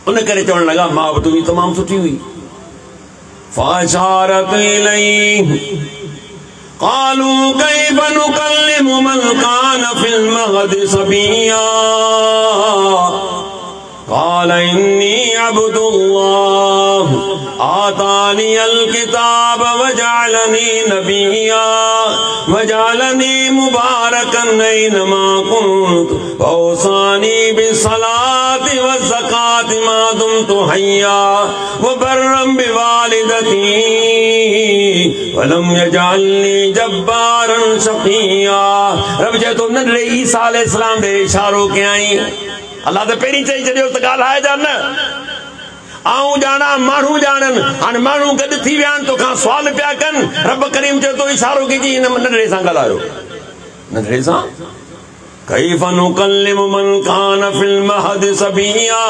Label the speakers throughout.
Speaker 1: उन करे चवण लगा मां बि तुंहिंजी तमामु सुठी हुई। फ़अशारत इलैहि क़ालू कैफ़ नुकल्लिमु मन कान फ़िल महदि सबिय्या क़ाल इन्नी अब्दुल्लाह आतानियल किताब वजअलनी नबिय्या वजअलनी मुबारकन ऐनमा कुन्तु वौसानी बिस्सलाति वज़्ज़काति मा दुमतु हय्या वबर्रम बिवालिदती वलम यजअलनी जब्बारन शक़िय्या। रब जे तो नंढड़े ईसा अलैहिस्सलाम दे इशारो कयई। अल्लाह तो पहिरीं चई छॾियो त ॻाल्हाए जा न, आऊं ॼाणा माण्हू ॼाणनि। हाणे माण्हू गॾु थी विया आहिनि तोखां सुवाल पिया कनि। रब करीम चयो तो इशारो कई हिन नंढड़े सां ॻाल्हायो। नंढड़े सां कैफ़ नुकल्लिमु मन कान फ़िल महदि सबिय्या।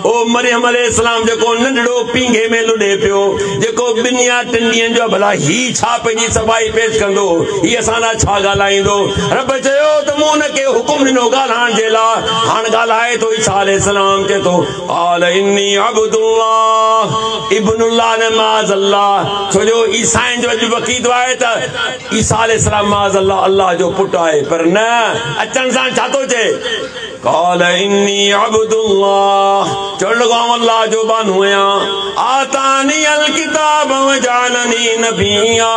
Speaker 1: ओ मरियम अलैहिस्सलाम जेको नंढड़ो पींघे में लुॾे पियो, जेको ॿिनि या टिनि ॾींहंनि जो भला ही छा पंहिंजी सफ़ाई पेश कंदो, ही असां लाइ छा ॻाल्हाईंदो। रब चयो त मूं हुनखे हुकुम ॾिनो ॻाल्हाइण जे लाइ। हाणे ॻाल्हाए थो ईसा अलैहिस्सलाम चए थो क़ाल इन्नी अब्दुल्लाह इब्नुल्लाह न माज़अल्लाह। छो जो ईसाइन जो अॼु वक़ीदो आहे त ईसा अलैहिस्सलाम माज़अल्लाह अल्लाह जो पुटु आहे, पर न अचण सां छा थो चए क़ाल इन्नी अब्दुल्लाह। चवण लॻो आऊं अल्लाह जो बानो आहियां। आतानियल किताब वजअलनी नबिय्या।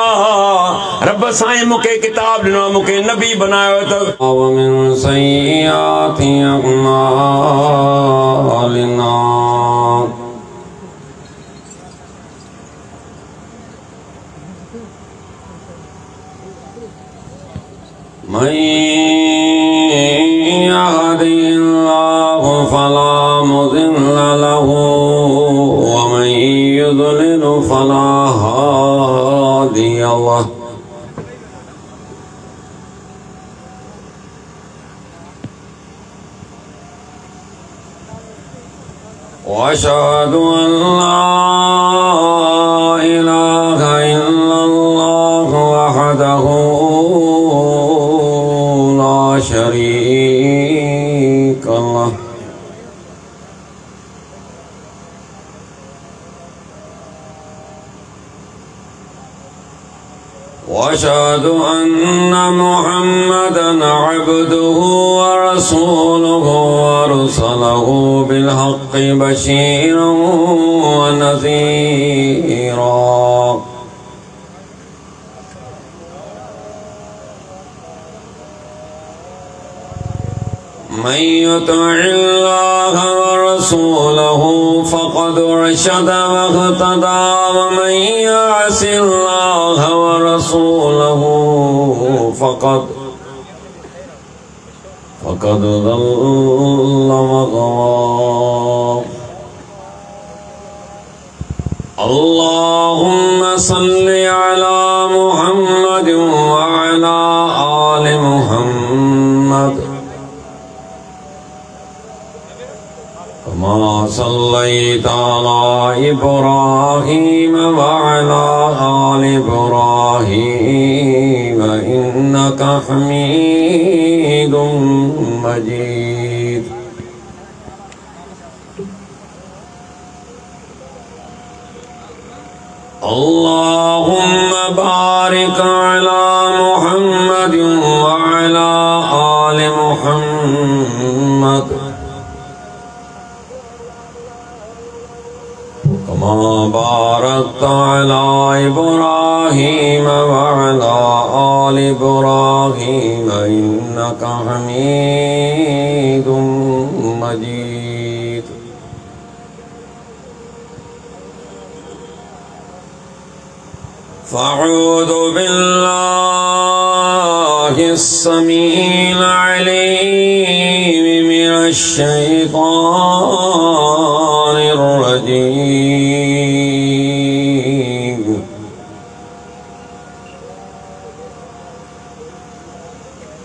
Speaker 1: रब साईं मूंखे किताब ॾिनो, मूंखे नबी बनायो त वमिन सय्याति अमालिना मन यहदिल्लाहु फला मुदिल्ल लहु व मन युद्लिल फला हादिय लहु। वअशहदु अल्ला इलाहा इल्लल्लाह वहदहु शरीक लह वअशहदु अन्ना मुहम्मदन अब्दुहु व रसूलुहु अरसलहु बिल हक़्क़ि बशीरन व नज़ीरा। मन युतिइल्लाह व रसूलहु फ़क़द रशद वहतदा व मन यअसिल्लाह व रसूलहु फ़क़द ضل वग़वा। अल्लाहुम्मा सल्लि अला मुहम्मद व अला आलि मुहम्मद कमा सल्लैता अला इब्राहीम व अला आलि इब्राहीम इन्नका हमीदुम मजीद। अल्लाहुम्मा बारिक अला मुहम्मद व अला आलि मुहम्मद कमा बारकता अला इब्राहीम व अला आलि इब्राहीम इन्नका हमीदुम मजीद। फ़अऊज़ु बिल्लाहिस समीइल अलीम मिनश शैतानिर रजीम।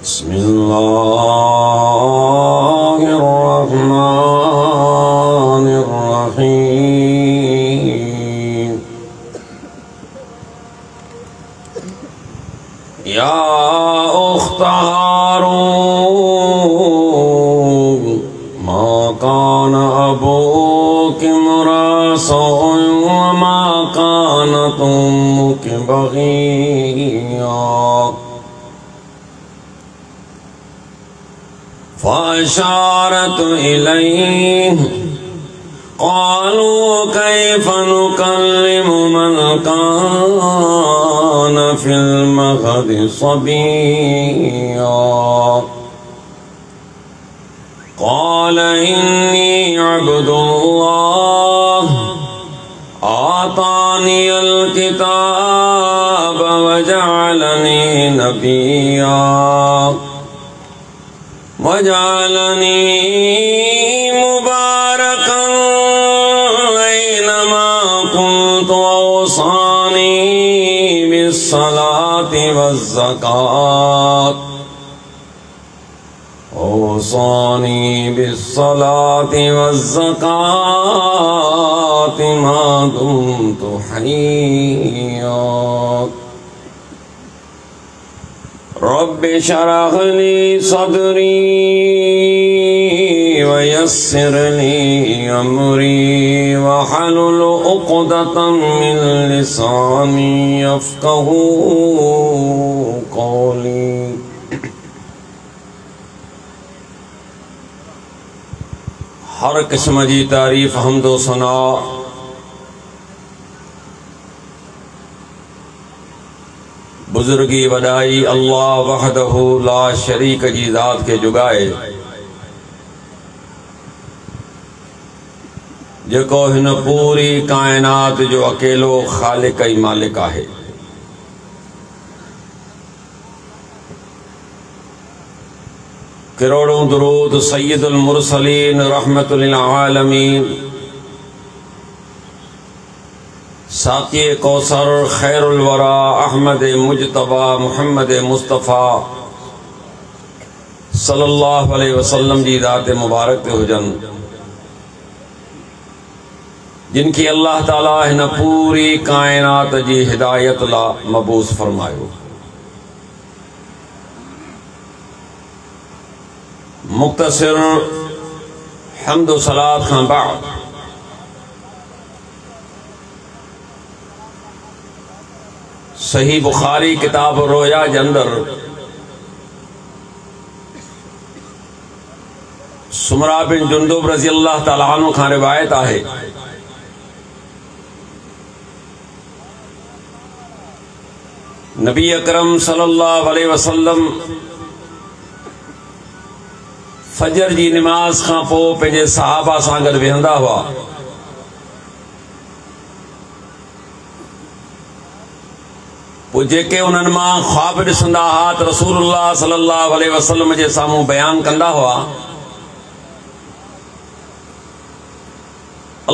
Speaker 1: बिस्मिल्लाहिर रहमानिर रहीम। या उख्त हारून मा कान कान अबूकी इम्रा सौइन वमा कानत उम्मुकी बग़िया फ़अशारत इलैहि क़ालू कैफ़ नुकल्लिमु मन कान फ़िल महदि सबिय्या क़ाल इन्नी अब्दुल्लाह आतानियल किताब वजअलनी नबिय्या वजअलनी मुबारकन ऐनमा कुन्तु औसानी बिस्सलाति वज़्ज़कात औसानी बिस्सलाति वज़्ज़काति मा दुम्तु हय्या रब्बि शरह ली सदरी वयस्सिर ली अमरी वहलुल उक़दतम मिन लिसानी यफ़क़हू क़ौली। हर किस्म जी तारीफ़ हम्दो सना बुजुर्गी वडाई अल्लाह वहदहु ला शरीक जी ज़ात के जुगाए जेको हिन पूरी कायनात जो अकेलो खालिक ई मालिक आहे। करोड़ों दुरूद सय्यदुल मुरसलीन रहमतुल लिल आलमीन साक़ी कौसर खैरुल वरा अहमद मुजतबा मुहम्मद मुस्तफ़ा सल्लल्लाहु अलैहि वसल्लम जी ज़ात मुबारक ते हुजन जिनकी अल्लाह ताला हिन पूरी कायनात जी हिदायत ला मबूस फरमायो। मुख्तसर हम्द व सलात खां बाद सही बुखारी किताब रोया के अंदर सुमरा बिन जुंदुब रज़ी अल्लाह ताला अन्हु खां रिवायत आहे नबी अकरम सल्लल्लाहु अलैहि वसल्लम फजर जी नमाज खां पोइ पंहिंजे सहाबा सां गॾु वेहंदा हुआ। पोइ जेके उन्हनि मां ख्वाब ॾिसंदा हुआ त रसूलुल्लाह सल्लल्लाहु अलैहि वसल्लम जे साम्हूं बयान कंदा हुआ।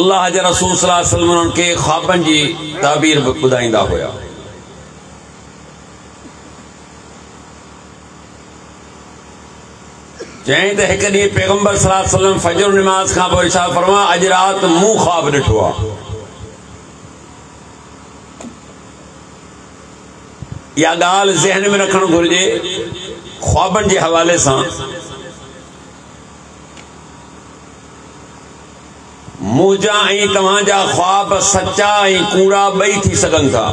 Speaker 1: अल्लाह जे रसूल सल्लल्लाहु अलैहि वसल्लम उन्हनि खे ख्वाबनि जी ताबीर ॿुधाईंदा हुआ। चई त हिकु ॾींहुं पैगंबर सल्लल्लाहु अलैहि वसल्लम फजर नमाज खां पोइ इरशाद फरमा अॼु राति मूं ख्वाब ॾिठो आहे। इहा ॻाल्हि ज़हन में रखणु घुरिजे ख्वाबनि जे हवाले सां। मुंहिंजा ऐं तव्हांजा ख्वाब सचा ऐं कूड़ा ॿई थी सघनि था।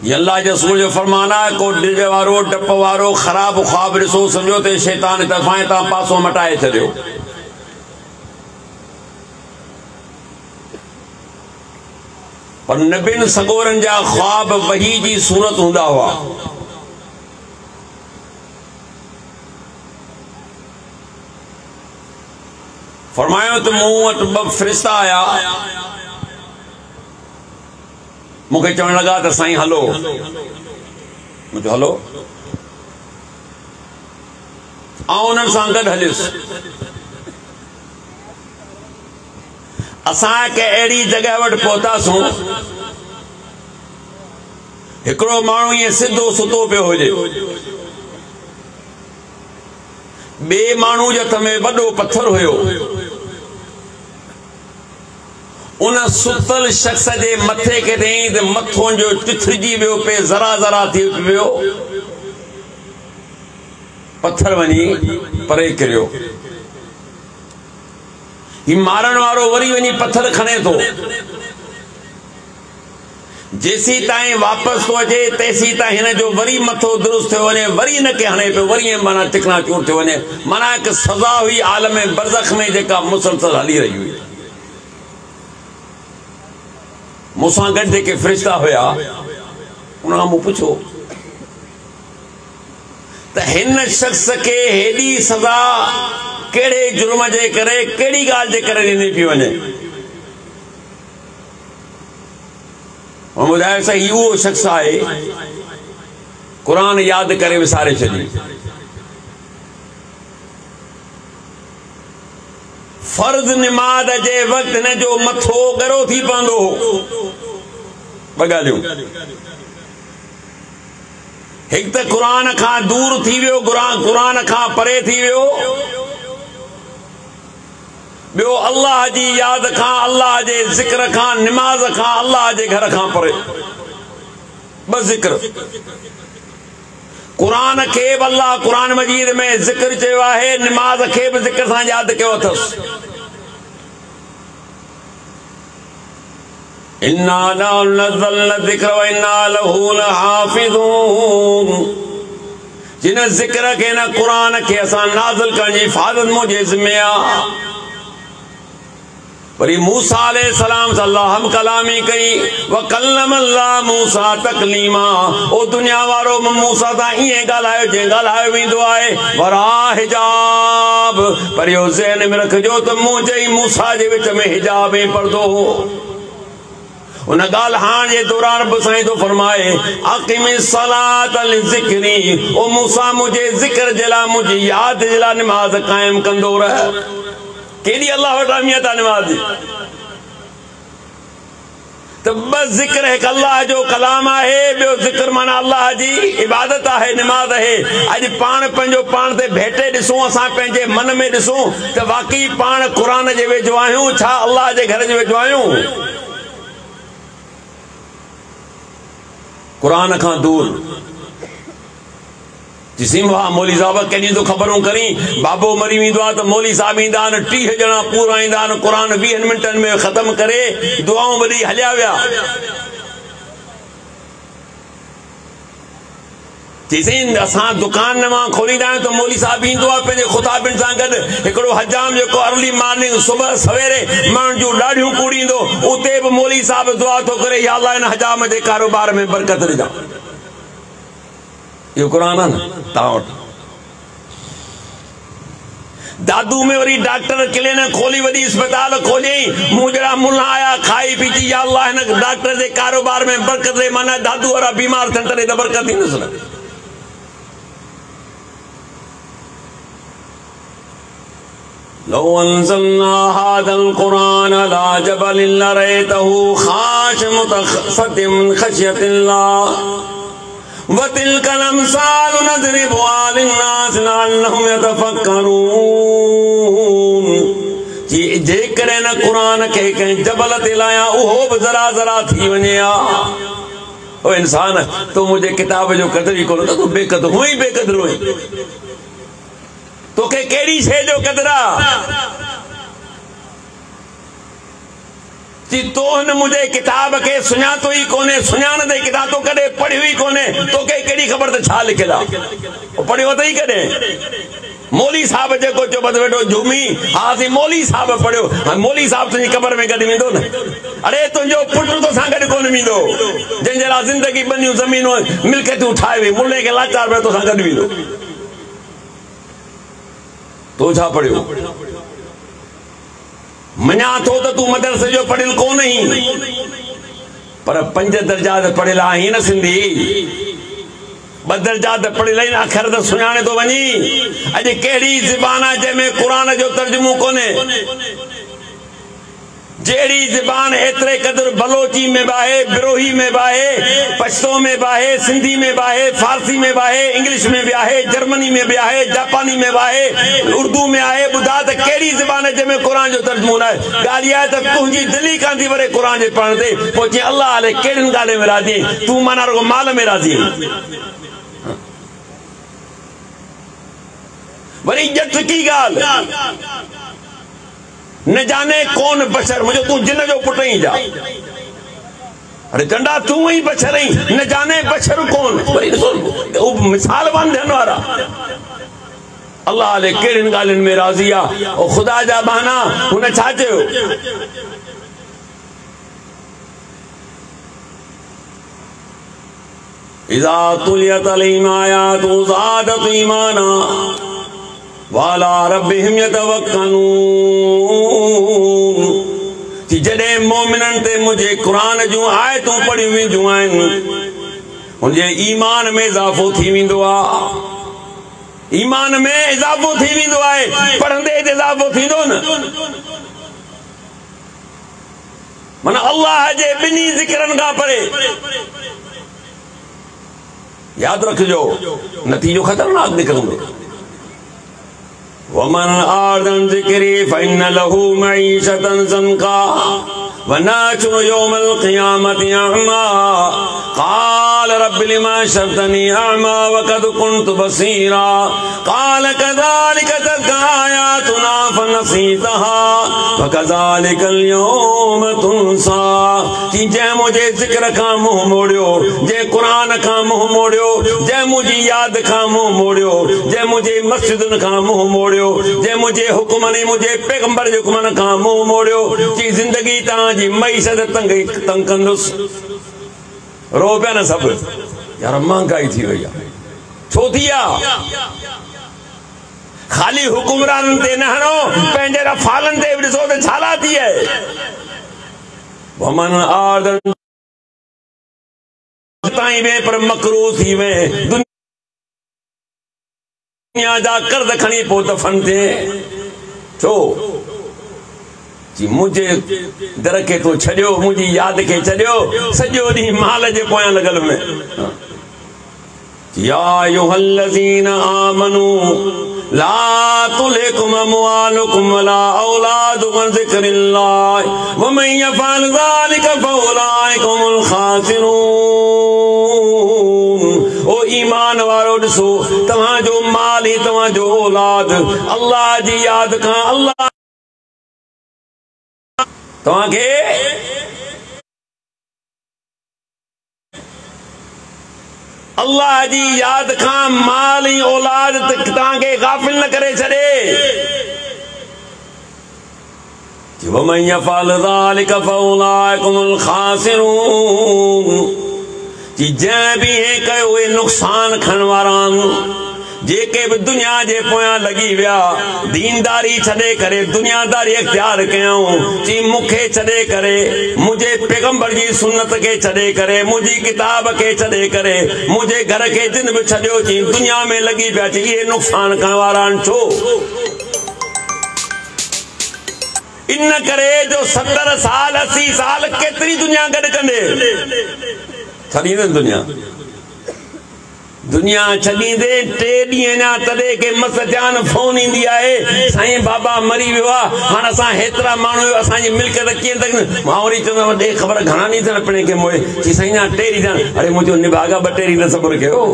Speaker 1: ये अल्लाह जे रसूल जो फरमाना है को डिज वारो डप वारो ख़राब ख्वाब ॾिसो सम्झो त शैतान तरफ़ां तां पासो मटाए छॾियो। पर नबियुनि सगोरनि जा ख्वाब वही जी सूरत हूंदा हुआ। फरमायो त मूं वटि ॿ फ़रिश्ता आया मुझे चवण लगा तो साईं हलो। मुझे हलो उन्हनि सां गॾु हलियुसि। असां के अहिड़ी जगह वटि पहुतासूं हिकिड़ो माण्हू ईअं सिधो सुतो पियो हुजे। ॿिए माण्हू जे हथ में वॾो पत्थर हुयो। उन सुतल शख्स जे मथे के ॾेई त मथो जो टिथड़जी वियो पे ज़रा ज़रा थी वियो। पत्थर वञी परे करियो। ही मारण वारो वरी वनी पत्थर खणे तो, जेसी ताईं वापस तो अचे तेसी ताईं हिन जो वरी मथो दुरुस्त थियो वने, वरी न के हणे पे, वरी माना टिकना चूर थियो वने। माना एक सजा हुई आलम बरज़ख में जेका मुसलसल हली रही हुई। मूंसां गॾु जेके फ़रिश्ता हुया उन्हां मूं पुछो त हिन शख्स के हेडी सजा केड़े जुर्म जे करे, केड़ी गाल जे करे ॾिनी पई वञे? ॿुधायो सही, उहो शख्स आहे क़ुरान याद करे विसारे छॾी। फर्ज़ निमाज़ जे वक़्त हिन जो मथो गरो थी पवंदो। ॿ ॻाल्हियूं, हिकु त क़ुरान खां दूर थी वियो, क़ुरान खां परे थी वियो। ॿियो अल्लाह जी याद खां, अल्लाह जे ज़िक्र खां, निमाज़ खां, अल्लाह जे घर खां परे। बस ज़िक्र। क़ुरान खे बि अल्लाह क़ुरान मजीद में ज़िक्र चयो आहे, निमाज़ खे बि ज़िक्र सां यादि कयो अथसि। इन्ना नज़्ज़लना ज़िक्र व इन्ना लहू लहाफ़िज़ून। जिन ज़िक्र खे, न क़ुरान खे असां नाज़िल करण जी हिफ़ाज़त मुंहिंजे ज़िम्मे आहे। वरी मूसा अलैहिस्सलाम सां अल्लाह हम कलामी कई, व कल्लम अल्लाह मूसा तकलीमा। ओ दुनिया वारो मूसा सां ईअं ॻाल्हायो जीअं ॻाल्हायो वेंदो आहे, वरा हिजाब। पर इहो ज़हन में रखिजो त मुंहिंजे ई मूसा जे विच में हिजाब ऐं पर्दो हो। उन ॻाल्हि हाण जे दौरान रब साईं थो फरमाए, अक़िमिस सलात लिज़िक्री। ओ मूसा मुंहिंजे ज़िक्र जे लाइ, मुंहिंजी यादि जे लाइ निमाज़ क़ाइम कंदो रह। केॾी अल्लाह वटि अहमियत आहे निमाज़ जी। त बस ज़िक्र हिकु अल्लाह जो कलाम आहे, ॿियो ज़िक्र माना अल्लाह जी इबादत आहे, निमाज़ आहे। अॼु पाण पंहिंजो पाण ते भेटे ॾिसूं, असां पंहिंजे मन में ॾिसूं त वाक़ई पाण क़ुरान जे वेझो आहियूं, छा अल्लाह जे घर जे वेझो आहियूं? क़ुरान खां दूर जिसिम वाह मौली साहब कॾहिं तो ख़बरूं करी, बाबो मरी वेंदो आहे त मौली साहब ईंदा आहिनि, 30 ॼणा पूरा ईंदा आहिनि, क़ुरान 20 मिंटनि में ख़तम करे दुआऊं वॾी हलिया विया। जेसिन असां दुकान नवां खोलींदा आहियूं त मौली साहब ईंदो आहे पंहिंजे ख़ुताबिन सां गॾु। हिकिड़ो हजाम जेको अर्ली मॉर्निंग सुबह सवेरे माण्हुनि जूं ॾाढियूं कूड़ींदो, उते बि मौली साहब दुआ थो करे, या अल्लाह हिन हजाम जे कारोबार में बरकत ॾिजां। इहो क़ुरान आहे न तव्हां वटि। दादू में वरी डॉक्टर क्लिनिक खोली, वॾी अस्पताल खोलियईं, मूं जहिड़ा मुल्ला आया खाई पीती, या अल्लाह हिन डॉक्टर जे कारोबार में बरकत ॾे, माना दादू वारा बीमार थियनि तॾहिं त बरकत थींदुसि न। लौ अंज़लना हाज़ल क़ुरान अला जबलिन लरअयतहु खाशिअम मुतसद्दिअम मिन खश्यतिल्लाह वतिलकल अमसाल नज़रिबुहा लिन्नास लअल्लहुम यतफक्करून। जेकॾहिं न क़ुरान खे कंहिं जबल ते लाया, उहो बि ज़रा ज़रा थी वञे हा। ओ इंसान, तूं मुंहिंजे किताब जो क़दुरु ई कोन, त तूं बेक़दुरु हुई, बेक़दुरु हुई। तोखे कहिड़ी शइ जो क़दुरु आहे? तो हिन मुंहिंजे किताब खे सुञातो ई कोन्हे, सुञाणंदे किताब तो कॾहिं पढ़ियो ई कोन्हे, तोखे कहिड़ी ख़बर त छा लिखियलु आहे? पढ़ियो अथई कॾहिं? मौली साहब जेको चयो बस वेठो झूमी, हा असीं मौली साहब पढ़ियो, हाणे मौली साहब तुंहिंजी क़बर में गॾु वेंदो न? अरे तुंहिंजो पुटु तोसां गॾु कोन वेंदो, जंहिंजे लाइ ज़िंदगी बनियूं ज़मीनूं मिल्कियतूं ठाहे वई, मुल्ले खे लाचार पियो तोसां गॾु वेंदो। तो छा पढ़ियो? मञा थो त तूं मदरसे जो पढ़ियल कोन आहीं, पर 5 दर्जा पढ़ियल आहीं न सिंधी। 2 दर्जा पढ़ियल आहिनि, अखर त सुञाणे थो वञी। अॼु कहिड़ी ज़बान आहे जंहिंमें क़ुरान जो तर्जुमो कोन्हे? जहिड़ी ज़बान एतिरे क़दुरु बलोची में बि आहे, बिरोही में बि आहे, पश्तो में बि आहे, सिंधी में बि आहे, फारसी में बि आहे, इंग्लिश में बि आहे, जर्मनी में बि आहे, जापानी में बि आहे, उर्दू में आहे। ॿुधा त कहिड़ी ज़बान आहे जंहिंमें क़ुरान जो तर्जुमो न आहे? ॻाल्हि इहा आहे त तुंहिंजी दिलि ई कान थी वरे क़ुरान जे पढ़ण ते, पोइ जीअं अल्लाह हले कहिड़ियुनि ॻाल्हियुनि में राज़ी आहीं? तूं माना रुगो माल में राज़ी आहीं। वरी जट की गाल न जाने कौन बशर मुझे तू जिन जो पुट ही जा अरे चंडा तू ही बशर ही न जाने बशर कौन वरी मिसाल बन थियण वारा अल्लाह ले केड़िन गालिन में राज़ी आ ओ खुदा जा बहाना हुन छा चयो इज़ा तुलियत अलैहिम आयातु ज़ादत ईमाना वाला रब्बिहिम यतवक्कलून जॾहिं मोमिनन ते मुझे कुरान जूं आयतूं पढ़ियूं वेंदियूं आहिनि उनजे ईमान में इज़ाफ़ो थी वेंदो आहे ईमान में इज़ाफ़ो थी वेंदो आहे पढ़ंदे इज़ाफ़ो थींदो न माना अल्लाह जे ॿिन्ही ज़िक्रनि खां परे याद रखजो नतीजो खतरनाक निकरंदो वमन आर्दन ज़िक्री फ़इन्न लहू मईशतन ज़ंका वनाचुरु यौमल क़ियामति अअमा क़ाल रब्बि लिमा शरतनी अअमा वक़द कुन्तु बसीरा क़ाल कज़ालिक तत्का आयातुना फनसीतहा वकज़ालिकल यौम तुनसा कि जंहिं मुंहिंजे ज़िक्र खां मुंहुं मोड़ियो जंहिं क़ुरान खां मुंहुं मोड़ियो जंहिं मुंहिंजी याद खां मुंहुं मोड़ियो जंहिं मुंहिंजे मस्जिदुनि खां मुंहुं मोड़ियो जंहिं मुंहिंजे हुक्मनि मुंहिंजे पैगंबर जे हुक्मनि खां मुंहुं मोड़ियो कि ज़िंदगी तव्हांजी मईशत तंग कंदुसि रो पिया न सभु यार महांगाई थी वई आहे छो थी आहे खाली हुकुमराननि ते न हणो पंहिंजे रफ़ालनि ते बि ॾिसो त छाला थी आहे वमन आर्दन ताईं वे पर मकरू थी वे दुनिया जा कर्ज़ खणी पोइ दफ़न थिए छो जी मुझे दर के तो छड़ियो मुझी याद के छड़ियो सजो दी माल जे पोयां लगल में या अय्युहल्लज़ीना आमनू ला तुलहिकुम अमवालुकुम वला औलादुकुम अन ज़िक्रिल्लाह व मन यफ़अल ज़ालिका फ़उलाइका हुमुल ख़ासिरून। ओ ईमान वारो ॾिसो तव्हांजो माल ही तव्हांजो औलाद अल्लाह जी याद खां अल्लाह तव्हांखे अल्लाह जी याद खां माल ही औलाद तव्हांखे गाफ़िल न करे छॾे वमन यफ़अल ज़ालिका फ़उलाइका हुमुल ख़ासिरून जंहिं बि हे कयो उहे नुक़सान खणण वारा जेके भी दुनिया जे पोयां लगी विया दीनदारी छड़े करे दुनियादारी इख्तियार कयूं ची मुखे छड़े करे मुझे पैगंबर जी सुन्नत के छड़े करे मुझी किताब के छड़े करे मुझे घर के जिन भी छड़ियो ची दुनिया में लगी पिया ची ये नुक़सान करण वारा छो इन करे जो 70 साल 80 साल केतरी दुनिया गड कंदे छड़ींदे दुनिया छॾींदे 3 ॾींहं अञा तॾहिं के मस ध्यान फोन ईंदी आहे साईं बाबा मरी वियो आहे हाणे असां हेतिरा माण्हू असांजी मिल्कियत कीअं तक मां वरी चवंदो ॾे ख़बर घणा ॾींहं थियण पिणे के मोए चई साईं अञा 3 ॾींहं थियण अरे मुंहिंजो निभागा 2 ॾींहं त सब्र कयो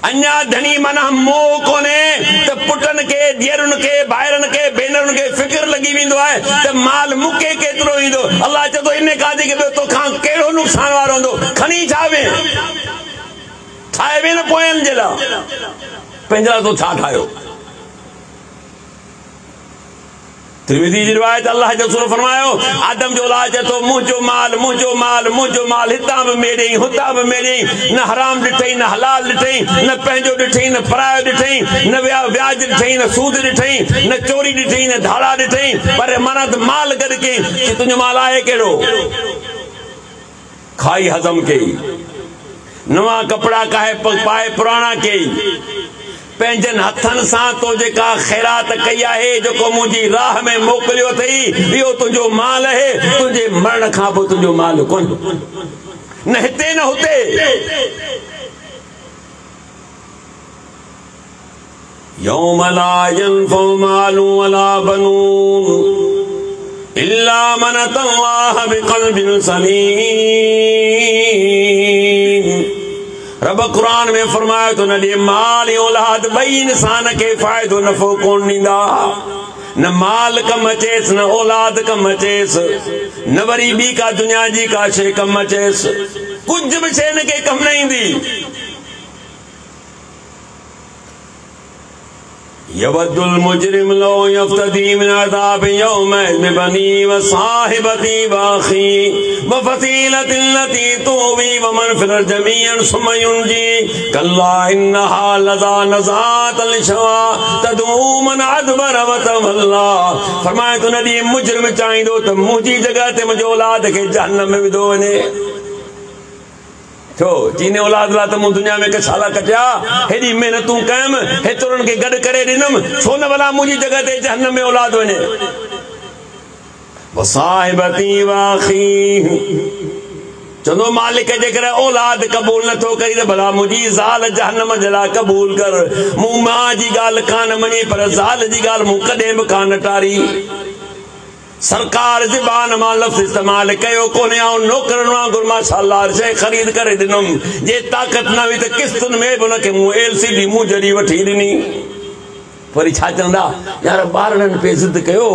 Speaker 1: अञा धनी माना मोह कोने त पुटनि के धीअरुनि के भाइरनि के भेनरुनि के फिक्र लगी वेंदो आहे त माल मुके केतिरो ईंदो अल्लाह चए थो इन काजे के तोखां कहिड़ो नुक़सान वारो हूंदो खणी छावे ठाहे वे न पोयनि जे लाइ पंहिंजे लाइ तो छा ठाहियो तिरमिज़ी जी रिवायत अल्लाह जो रसूल फरमायो आदम जो औलाद चए थो मुंहिंजो माल हितां बि मेड़ई हुतां बि मेड़ई न हराम ॾिठई न हलाल ॾिठई न पंहिंजो ॾिठई न परायो ॾिठई न व्याज ॾिठई न सूद ॾिठई न चोरी ॾिठई न धाड़ा ॾिठई पर माना त माल गॾु कई कि तुंहिंजो माल आहे कहिड़ो खाई हज़म कई नवा कपड़ा पाए पुराना कई पंहिंजनि हथनि सां तो जेका ख़ैरात कई आहे जेको मुंहिंजी राह में मोकिलियो अथई इहो तुंहिंजो माल आहे तुंहिंजे मरण खां पोइ तुंहिंजो माल कोन न हिते न हुते यौम ला यनफ़उ मालु वला बनून इल्ला मन अतल्लाह बिक़ल्बिन सलीम रब कुरान में फरमाया तो न दे माल औलाद बई इंसान के फायदो नफो कोन नींदा न माल कम अचेस न औलाद कम अचेस न वरी बी का दुनिया जी का शे कम अचेस कुछ भी शे न के कम नहीं दी यवद्दुल मुजरिम लो यफ्तदी मिन अज़ाब यौमैज़ बिबनी व साहिबती व अखी व फसीलती लती तुवी व मन फिल अर्ज़ि जमीअन सुम्मा युनजी कल्ला इन्नहा लज़ा नज़ातल लिशवा तदू मन अदबर व तवल्ला। फरमाए तो नदी मुजरिम चाहींदो त मुंहिंजी जगह ते मुंहिंजो औलाद खे जहन्नम में विधो वञे छो चीने औलाद ला तो दुनिया में कछाला कटिया हेडी मेहनतूं कयम हेतरन के गड करे दिनम छो न भला मुंहिंजी जगह ते जहन्नम में औलाद वञे वसाहिबती वाखी चंदो मालिक जेकर औलाद कबूल न थो करी त भला मुंहिंजी ज़ाल जहन्नम जला कबूल कर मूं मां जी ॻाल्हि कान मञी पर ज़ाल जी ॻाल्हि मूं कॾहिं बि कान टारी सरकार ज़बान मां लफ़्ज़ इस्तेमाल कयो कोन्हे ऐं नौकरन वांगुरु माशाअल्लाह शइ ख़रीद करे ॾिनुमि जे ताक़त न हुई त किस्तुनि में बि हुनखे मूं LCD मूं जॾहिं वठी ॾिनी वरी छा चवंदा यार ॿारनि पे ज़िद कयो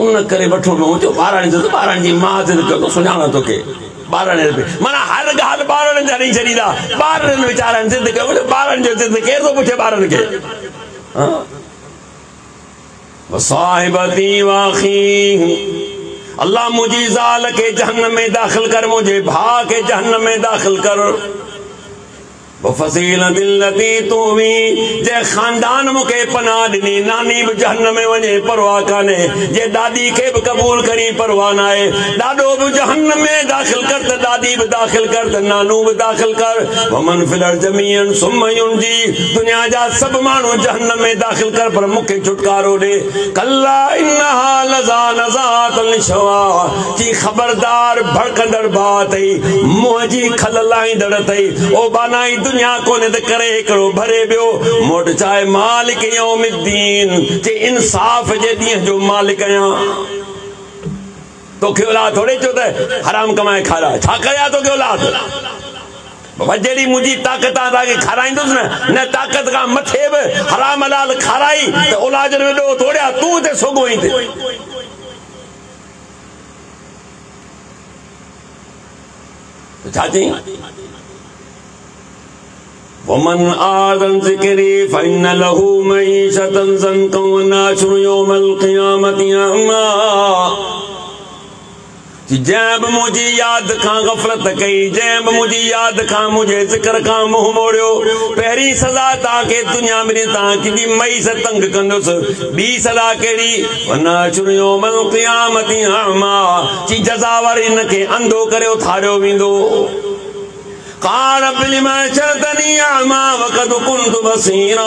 Speaker 1: उन करे वठो न हुजो ॿारनि जी मां ज़िद कयो त सुञाणा तोखे ॿारनि पे माना हर ॻाल्हि ॿारनि जा ॾेई छॾींदा ॿारनि वीचारनि ज़िद कयो ॿारनि जो ज़िद केरु थो पुछे ॿारनि खे वसाहिबती वाखी अल्लाह मुझी ज़ाल के जहन्नम में दाखिल कर मुझे भा के जहन्नम में दाखिल कर वफसीलती लती तुवी जे खानदान मुके पनाह ॾिनी नानी भी जहन्नम में वञे परवाह काने जे दादी के भी कबूल करी परवाह न आहे ॾाॾो भी जहन्नम में दाखिल कर त दादी भी दाखिल कर त नानू भी दाखिल कर वमन फिल अर्ज़ि जमीअन सुम्मा युनजी दुनिया जा सब माण्हू जहन्नम में दाखिल कर पर मुखे छुटकारो ॾे कल्ला इन्नहा लज़ा नज़ातल लिशवा जी खबरदार भड़कंदड़ बात है मुंह जी खल लाहींदड़ अथई ओ बानाई दुनिया कोने त करे हिकिड़ो भरे बियो मोट चाहे मालिक यौमिद्दीन जे इंसाफ जे ॾींहं जो मालिक आहियां तोखे औलाद थोड़े चो त हराम कमाए खारा छा कया तोखे औलाद बाबा जेड़ी मुंहिंजी ताक़त आहे तव्हांखे खाराईंदुसि न ताक़त खां मथे बि हराम हलाल खाराई त औलाद में ॾो थोड़िया तूं ते सोगो ई ते छा चई वमन आदन ज़िक्री फ़इन्न लहू मईशतन ज़ंका व नाशुरु यौमल क़ियामति अमा जैब मुझी याद खां गफलत कई जैब मुझी याद खां मुझे जिक्र खां मुंह मोड़ियो पहरी सजा ताके दुनिया में ताकी मई से तंग कंदुसि बी सजा केड़ी वनाशुरु यौमल क़ियामति अमा जी जज़ा वारी इनके अंधो करे उथारियो वेंदो क़ाल बिलिमा शरतनी अमा वक़द कुन्तु बसीरा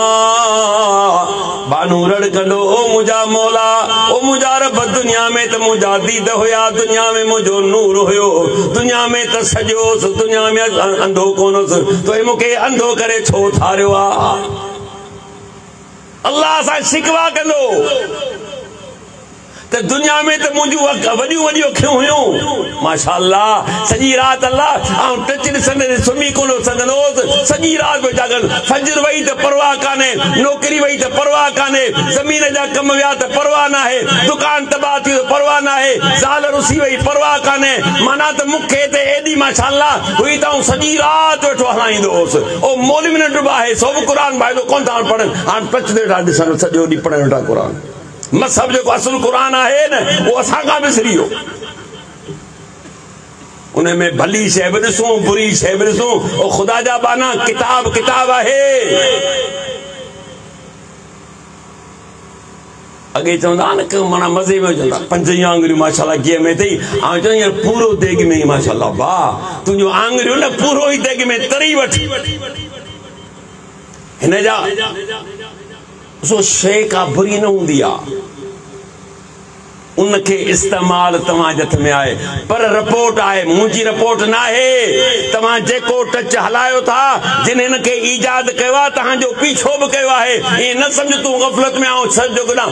Speaker 1: बानू रड़ कंदो ओ मुंहिंजा मौला ओ मुंहिंजा रब दुनिया में त मुंहिंजा दीद हुया दुनिया में मुंहिंजो नूर हुयो दुनिया में त सॼोसि दुनिया में अंधो कोनसि तो मूंखे अंधो करे छो थारियो आहे अल्लाह सां शिकवा कंदो त दुनिया में त मुंहिंजूं वॾियूं वॾियूं अखियूं हुयूं माशाअल्लाह सॼी राति अल्लाह ऐं टच ॾिसंदे सुम्ही कोन सघंदोसि सॼी राति पियो जागनि फजर वई त परवाह कान्हे नौकरी वई त परवाह कान्हे ज़मीन जा कम विया त परवाह न आहे दुकान तबाह थी त परवाह न आहे ज़ाल रुसी वई परवाह कान्हे माना त मूंखे त एॾी माशाअल्लाह हुई त आउं सॼी राति वेठो हलाईंदो हुउसि ओ मौलवी न डुबाए सो बि क़ुर भाइदो कोन था पढ़नि हाणे टच ते वेठा ॾिसनि सॼो ॾींहुं पढ़नि वेठा क़ुर मसहब जो असुल कुरान है न वो असा का बिसरी हो उन्हें में भली शइ बि ॾिसूं बुरी शइ बि ॾिसूं ओ खुदा जा बाना किताब किताब है अगे चवंदा न कि माना मज़े में चवंदा 5 आंगुरियूं माशाअल्लाह कीअं में अथई ऐं चवंदा हींअर पूरो देग में माशाअल्लाह वाह तुंहिंजो आंगुरियूं न पूरो ई देग में तरी वठी हिन जा सो शइ का बुरी न हूंदी आहे उनके इस्तेमाल तव्हां हथ में आए पर रिपोर्ट आए मुंहिंजी रिपोर्ट ना है तव्हां जेको टच हलायो था जिन इनके ईजाद कयो तव्हांजो पीछो भी कयो है ये न समझ तू गफलत में आओ सच जो गुना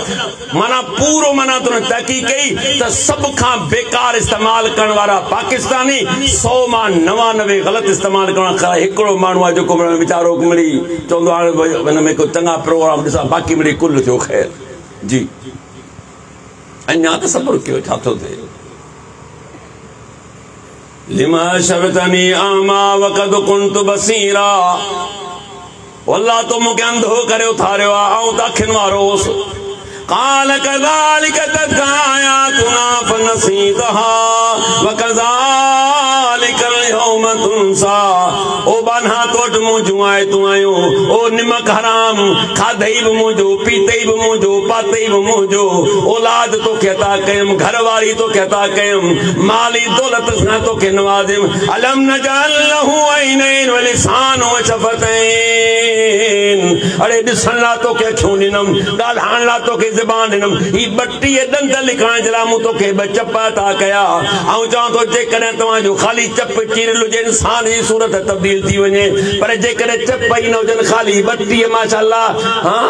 Speaker 1: माना पूरो माना तूने तहकीक कई त सब खां बेकार इस्तेमाल करण वाला पाकिस्तानी 100 मां 99 गलत इस्तेमाल करण एकड़ो मानू है जो बेचारो मिली चवंदो हाणे इन में को चंगा प्रोग्राम ॾिसां बाक़ी मिली कुल थियो ख़ैर जी अन्या तो सब्र क्यों छातो थे लिमा शबतनी आमा वक़द कुंतु बसीरा वल्लाह तो मुके अंधो करे उठारियो आऊं दाखिन वारो काल कज़ालिक तदआयातुना फनसीतहा वकज़ालिक अल-यौम तुनसा ओ बान्हा तोट मुझू आए तू आयो ओ निमक हराम खाधई भी मुझो पीतई भी मुझो पातई भी मुझो औलाद तो कहता कयम घरवारी तो कहता कयम माली दौलत से तो के नवाजिम अलम नजअल लहू ऐनैन व लिसान व शफतैन अरे दिसन ला तो के छू दिनम ॻाल्हाइण ला तो के ज़बान दिनम ही 32 दंद लिखण जला मु तो के चपा ता कया आऊं चाह तो जे करे तवा जो खाली चप चिरल जे इंसान जी सूरत तब्दील थी वने पर जे करे चप ही न जन खाली 32 माशाअल्लाह हां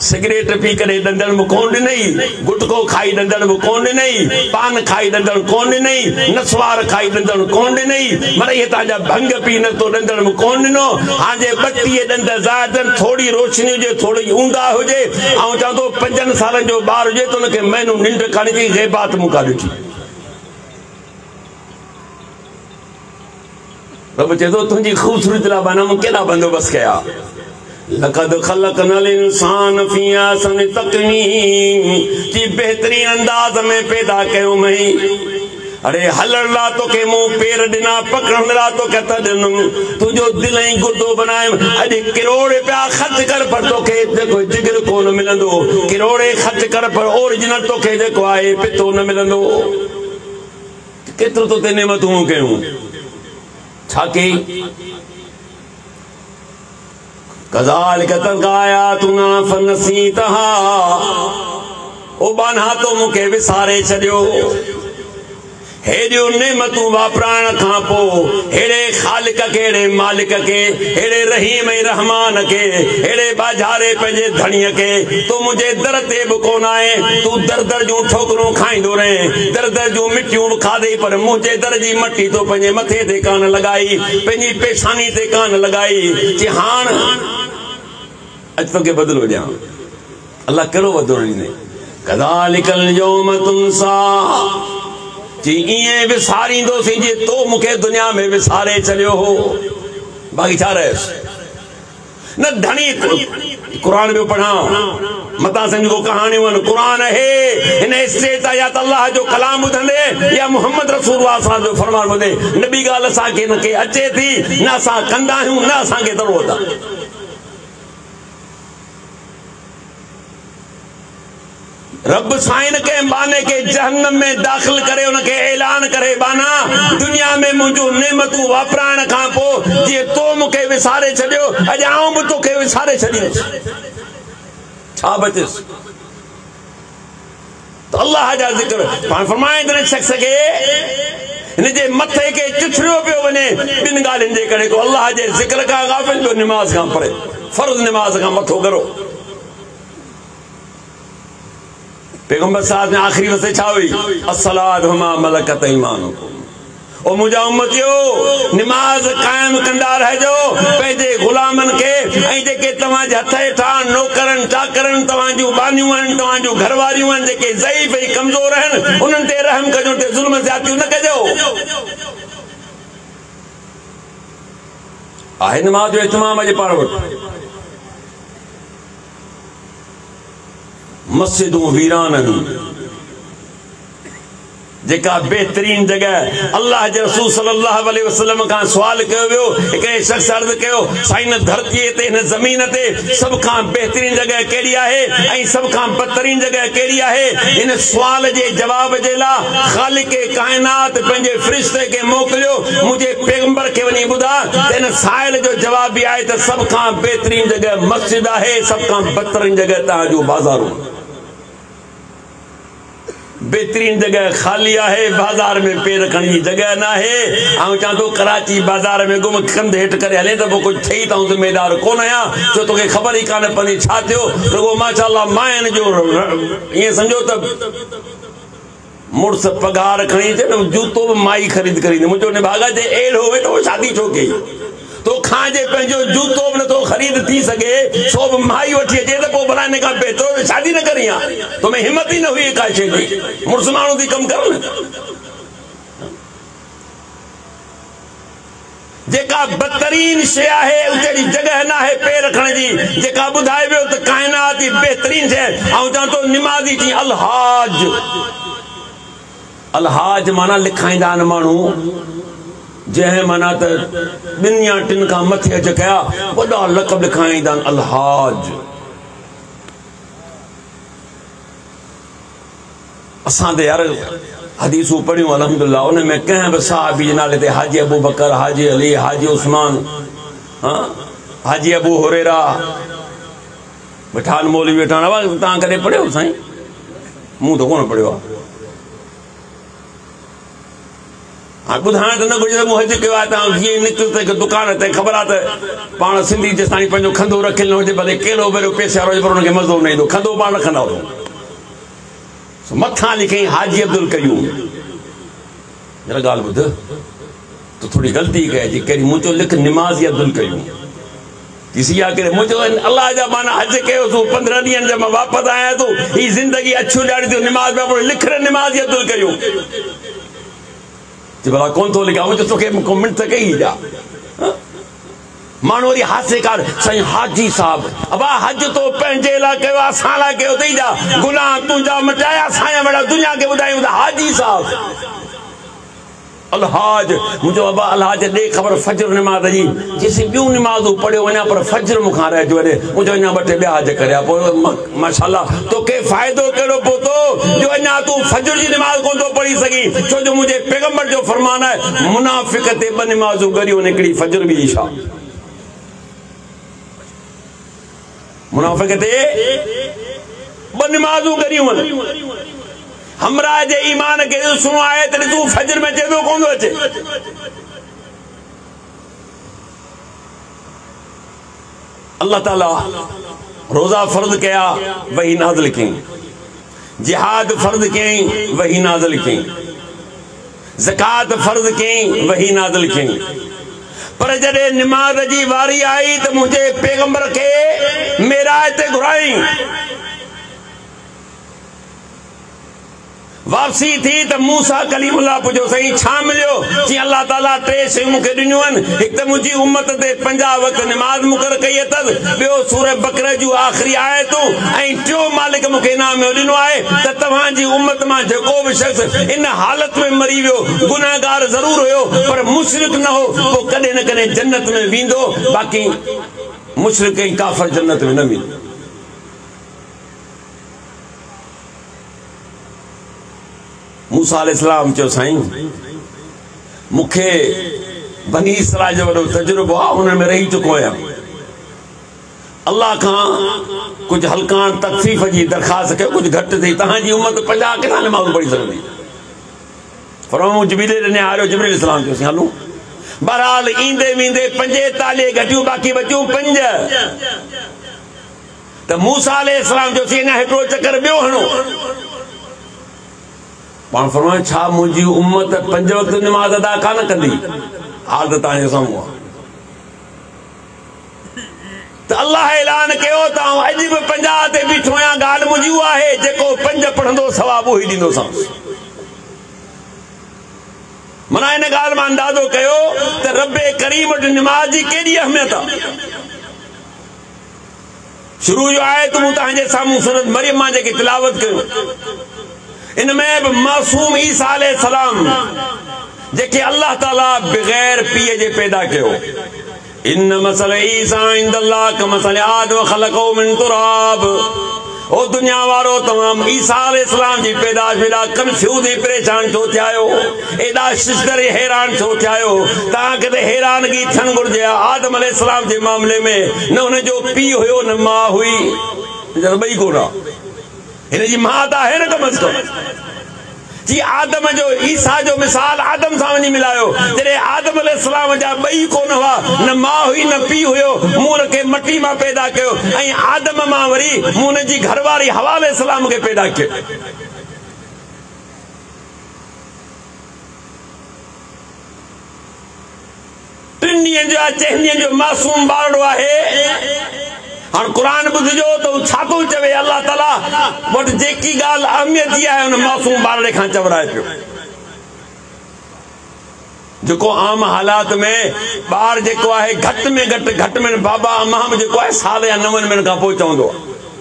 Speaker 1: सिगरेट पी करे दंदन में कोन नहीं गुटको खाई दंदन में कोन नहीं पान खाई दंदन कोन नहीं नसवार खाई दंदन कोन नहीं मरे ये ताजा भंग पी न तो दंदन में कोन नो हां जे 32 दंद ज़ादन थोड़ी रोशनी जे थोड़ी ऊंदा हो जे आऊं चा तो 5 सालन जो बार जे तो के मैनू निंड खाने की गैबात मुका दी रब चे तो तुझी खूबसूरत ला बना मु केड़ा बंदोबस्त कया लक़द ख़लक़नल इंसान फी अहसनि तक़वीम की बेहतरीन अंदाज में पैदा कयो मई अरे हलण ला तो के मुंह पैर दिना पकड़न ला तो के तदनम तुझो दिल ही गुड्डो बनाए अज करोड़ रुपया खर्च कर पर तो के देखो जिगर को न मिलंदो करोड़े खर्च कर पर ओरिजिनल तो के देखो आए पितो न मिलंदो केतरो तो ते नेमतूं कयूं छा के कज़ालिक तदआयातुना फनसीतहा ओ बान्हा तो मुके विसारे छडियो हेडियो नेमतू वापराण खां पो हेड़े खालिक के हेड़े मालिक के हेड़े रहीम ऐं रहमान के हेड़े बाजारे पंहिंजे धणीअ के तो मुझे दर ते बि कोन आए तू दर दर जूं ठोकरूं खाईंदो रहे दर दर जूं मिठियूं बि खाधई पर मुंहिंजे दर जी मटी तो पंहिंजे मथे ते कान लॻाई पंहिंजी पेशानी ते कान लॻाई कि हाण अज तो के बदलो ॾियां अल्लाह कहिड़ो बदलो ॾींदे कज़ालिकल यौम तुनसा जी इए विसारींदोसीं जे तो मुखे दुनिया में विसारे चलियो हो बाक़ी छा रहियस न धणी कुरान में पढ़ा मता समझो कहानियूं कुरान है इन स्टेट या त अल्लाह जो कलाम ॿुधंदे या मोहम्मद रसूलुल्लाह साहब जो फरमान ॿुधे नबी ॻाल्हि असांखे न के अचे थी न असां कंदा आहियूं न असांखे ज़रूरत आहे रब साइन के बाने के जहन्नम में दाखिल करे उनके ऐलान करे बाना दुनिया में मुझो नेमतू वापराण खां पो जे तो मुके विसारे छडियो अज आऊं भी तोखे विसारे छडियो छा बचिस तो अल्लाह जा जिक्र पाण फरमाए न शख्स के इन जे मथे के चिछड़ियो पियो वने बिन गालिन जे करे को अल्लाह जे जिक्र का गाफिल जो नमाज का पढ़े फर्ज नमाज का मथो करो पैगंबर साहब ने आखिरी वसे छा हुई अस्सलातु मा मलकत ईमानुकुम ओ मुझा उम्मतियो नमाज कायम कंदा रहजो पंहिंजे गुलामन के ऐं जेके तव्हां जे हथ हेठां नौकरन चाकरन तव्हां जूं बानियूं आहिनि तव्हां जूं घरवारियूं आहिनि जेके ज़ईफ़ ऐं कमज़ोर आहिनि उन्हनि ते रहम कजो ते ज़ुल्म ज़्यादतियूं न कजो आहे नमाज जो इत्माम अॼु पाण वटि मस्जिदों वीरान जेका बेहतरीन जगह अल्लाह के रसूल सल्लल्लाहु अलैहि वसल्लम का सवाल कयो वियो एक शख्स अर्ज कयो साईं धरती ते न जमीन ते सब का बेहतरीन जगह केड़ी आहे ऐं सब का बदतरीन जगह केड़ी आहे इन सवाल जे जवाब जे ला खालिक कायनात पंजे फरिश्ते के मोकलियो मुझे पैगंबर के वनी बुधा इन साइल जो जवाब भी आए तो सब का बेहतरीन जगह मस्जिद आहे सब का बदतरीन जगह ता जो बाजारो बेहतरीन जगह खाली है, बाजार में पैर रखण की जगह ना है। ऐं चां तो कराची बाजार में गुम कंध हेठ करे हले त पोइ कुछ ठही त ज़िम्मेदार कोन आहियां, छो तोखे ख़बर ही कान पवंदी छा थियो। रुगो माशाअल्लाह माइन जो ईअं सम्झो त मुड़स पगार खणी अचे न, जूतो भी माई ख़रीद करी। मुझो निभागा जे अहिड़ो हुए तो शादी छो कई? तो खांजे पंहिंजो जूतो भी नथो ख़रीद थी सघे, सो भी माई वठी अचे त पोइ भला हिन खां बहितर शादी न करी आहे। तो में हिम्मत ही न हुई का शइ जी। मुड़स माण्हू थी कमु कर न। जेका बदतरीन शइ आहे उते जगह ना है पैर रखण जी, जेका ॿुधाए वियो त काइनात जी बहितरीन शइ। ऐं चवां तो निमाज़ी थी अलहाज। अलहाज माना लिखाईंदा आहिनि माण्हू, जंहिं माना त 2 या 3 खां मथे अच कया वॾा लक़ब लिखाईंदा आहिनि अलहाज। असां त यार हदीसूं पढ़ियूं अल्हम्दुलिल्लाह, उन में कंहिं बि साहबी जे नाले ते हाजी अबू बकर, हाजी अली, हाजी उस्मान, हाजी अबू हुरैरा वेठा मौलवी वेठा। तव्हां कॾहिं पढ़ियो साईं? मूं त कोन पढ़ियो आहे। हाँ ॿुधाइण त न घुरिजे, मूं हज कयो आहे। तव्हां जीअं निकिर त हिकु दुकान ते ख़बर आहे त पाण सिंधी जेसिताईं पंहिंजो खंधो रखियलु न हुजे, भले केलो भेरो पैसे वारो हुजे, पर हुनखे मज़ो न ईंदो। खंधो पाण रखंदा हुओ, मथां लिखई हाजी अब्दुल कयूम। जरा ॻाल्हि ॿुध, तो थोड़ी गलती कई जी। कहिड़ी मुंहिंजो लिख निमाज़ी अब्दुल कयूम किसी आ करे मुझे अल्लाह जा माना हज कयो सो 15 ॾींहनि जा मां वापसि आया तो ही ज़िंदगी अच्छो ॾाढी थियो निमाज़ में पढ़ो लिख निमाज़ी अब्दुल कयूम जी भला कौन थो लिखा मुझे तोखे मिंट कई जा मानो वरी हासेकार साईं हाजी साहब अबा हज तो पंहिंजे लाइ कयो असां लाइ कयो अथई जा गुनाह तुंहिंजा मटाया साईं वड़ा दुनिया खे ॿुधायूं त हाजी साहब अलहाज मुझो अबा अलहाज दे खबर फजर नमाज जी जिसी बियूं नमाज़ूं पढ़ियो वञा पर फजर मुखां रहिजी वञे मुझो अञा 2 टे ॿिया हज करिया पोइ माशाअल्लाह तोखे फ़ाइदो कहिड़ो पहुतो जो अञा तूं फजर जी नमाज़ कोन थो पढ़ी सघी छो जो मुंहिंजे पैगम्बर जो फरमान आहे मुनाफ़िक़ ते 2 नमाज़ूं ॻरियूं हिकिड़ी फजर बि ईशा मुनाफ़िक़ ते 2 नमाज़ूं ॻरियूं हमरा जे ईमान के सुनो आए त तू फजर में जेदो कोन अचे अल्लाह ताला रोजा फर्ज किया वही नाज़िल कई जिहाद फर्ज कई वही नाज़िल कई ज़कात फर्ज कई वही नाज़िल कई पर जडे नमाज जी वारी आई त मुझे पैगंबर के मेराज ते घुराई वापसी थी तो मूसा कलीमुल्लाह पुछो सही छा मिलियो जी अल्लाह ताला 3 शयूं मूंखे ॾिनियूं आहिनि हिकु त मुंहिंजी उम्मत ते 50 वक़्त नमाज़ मुक़रर कई अथसि ॿियो सूरह बकरे जूं आख़िरी आयतूं ऐं टियों मालिक मूंखे इनाम ॾिनो आहे त तव्हांजी उम्मत मां जेको बि शख़्स इन हालत में मरी वियो गुनाहगार ज़रूर हुयो पर मुशरिक न हो पोइ कॾहिं न कॾहिं जन्नत में वेंदो बाक़ी मुशरिक ऐं काफ़िर जन्नत में न वेंदो मूसा अलैहिस्सलाम चयो साईं मूंखे बनी इसराइल जो वॾो तजुर्बो आहे हुन में रही चुको आहियां अल्लाह खां कुछ हल्कान तकलीफ़ जी दरख़्वास्त कयो कुछ घटि थी तव्हांजी उम्मत 50 किथां नमाज़ पढ़ी सघंदी फरमाऊं जिब्रील ॾिने आयो जिब्रील इस्लाम चयोसीं हलूं बहरहाल ईंदे वेंदे 5 ताले घटियूं बाक़ी बचियूं 5 त मूसा अलैहिस्सलाम चयोसीं अञा हिकिड़ो चकर ॿियो हणो पाण फरमाए छा मुंहिंजी उम्मत 5 वक़्त नमाज़ अदा कान कंदी हाल त तव्हांजे साम्हूं आहे त अल्लाह ऐलान कयो त अॼु बि 50 ते बीठो आहियां ॻाल्हि मुंहिंजी उहा आहे जेको 5 पढ़ंदो सवाबु ई ॾींदोसांसि माना इन ॻाल्हि मां अंदाज़ो कयो त रब करीम वटि नमाज़ जी केॾी अहमियत आहे शुरू जो आहे त मूं तव्हांजे साम्हूं सूरत मरियम मां जेकी तिलावत कयो इनमें भी मासूम ईसा अलैहिस्सलाम जेके अल्लाह ताला बगैर पिए जे पैदा कयो इन मसल ईसा इंदल्लाह कमसल आदम खलक़ो मिन तुराब ओ दुनिया वारो तमाम ईसा अलैहिस्सलाम जी पैदाश में कंफ्यूज परेशान छो थियायो एडा शिशर हैरान छो थियायो तव्हांखे त हैरानगी थियण घुरिजे आदम अलैहिस्सलाम जे मामले में न हुन जो पीउ हुयो न मां हुई ॿई कोन हिन जी मां त आहे न कम अज कम जी आदम जो ईसा जो मिसाल आदम सां वञी मिलायो जॾहिं आदम अलैहिस्सलाम जा ॿई कोन हुआ न मां हुई न पीउ हुयो मूं हुनखे मटी मां पैदा कयो ऐं आदम मां वरी मूं हुनजी घरवारी हवा अलैहिस्सलाम खे पैदा कयो टिनि ॾींहंनि जो चइनि ॾींहंनि जो मासूम ॿारड़ो आहे हाँ कुरान बुझो तो छा थो चवे अल्लाह ताला वटि जेकी ॻाल्हि अहमियत जी आहे उन मासूम ॿारड़े खां चवराए पियो जेको आम हालात में ॿार जेको आहे घटि में बाबा अम्मा जेको आहे साल या 9 महीननि खां पोइ चवंदो आहे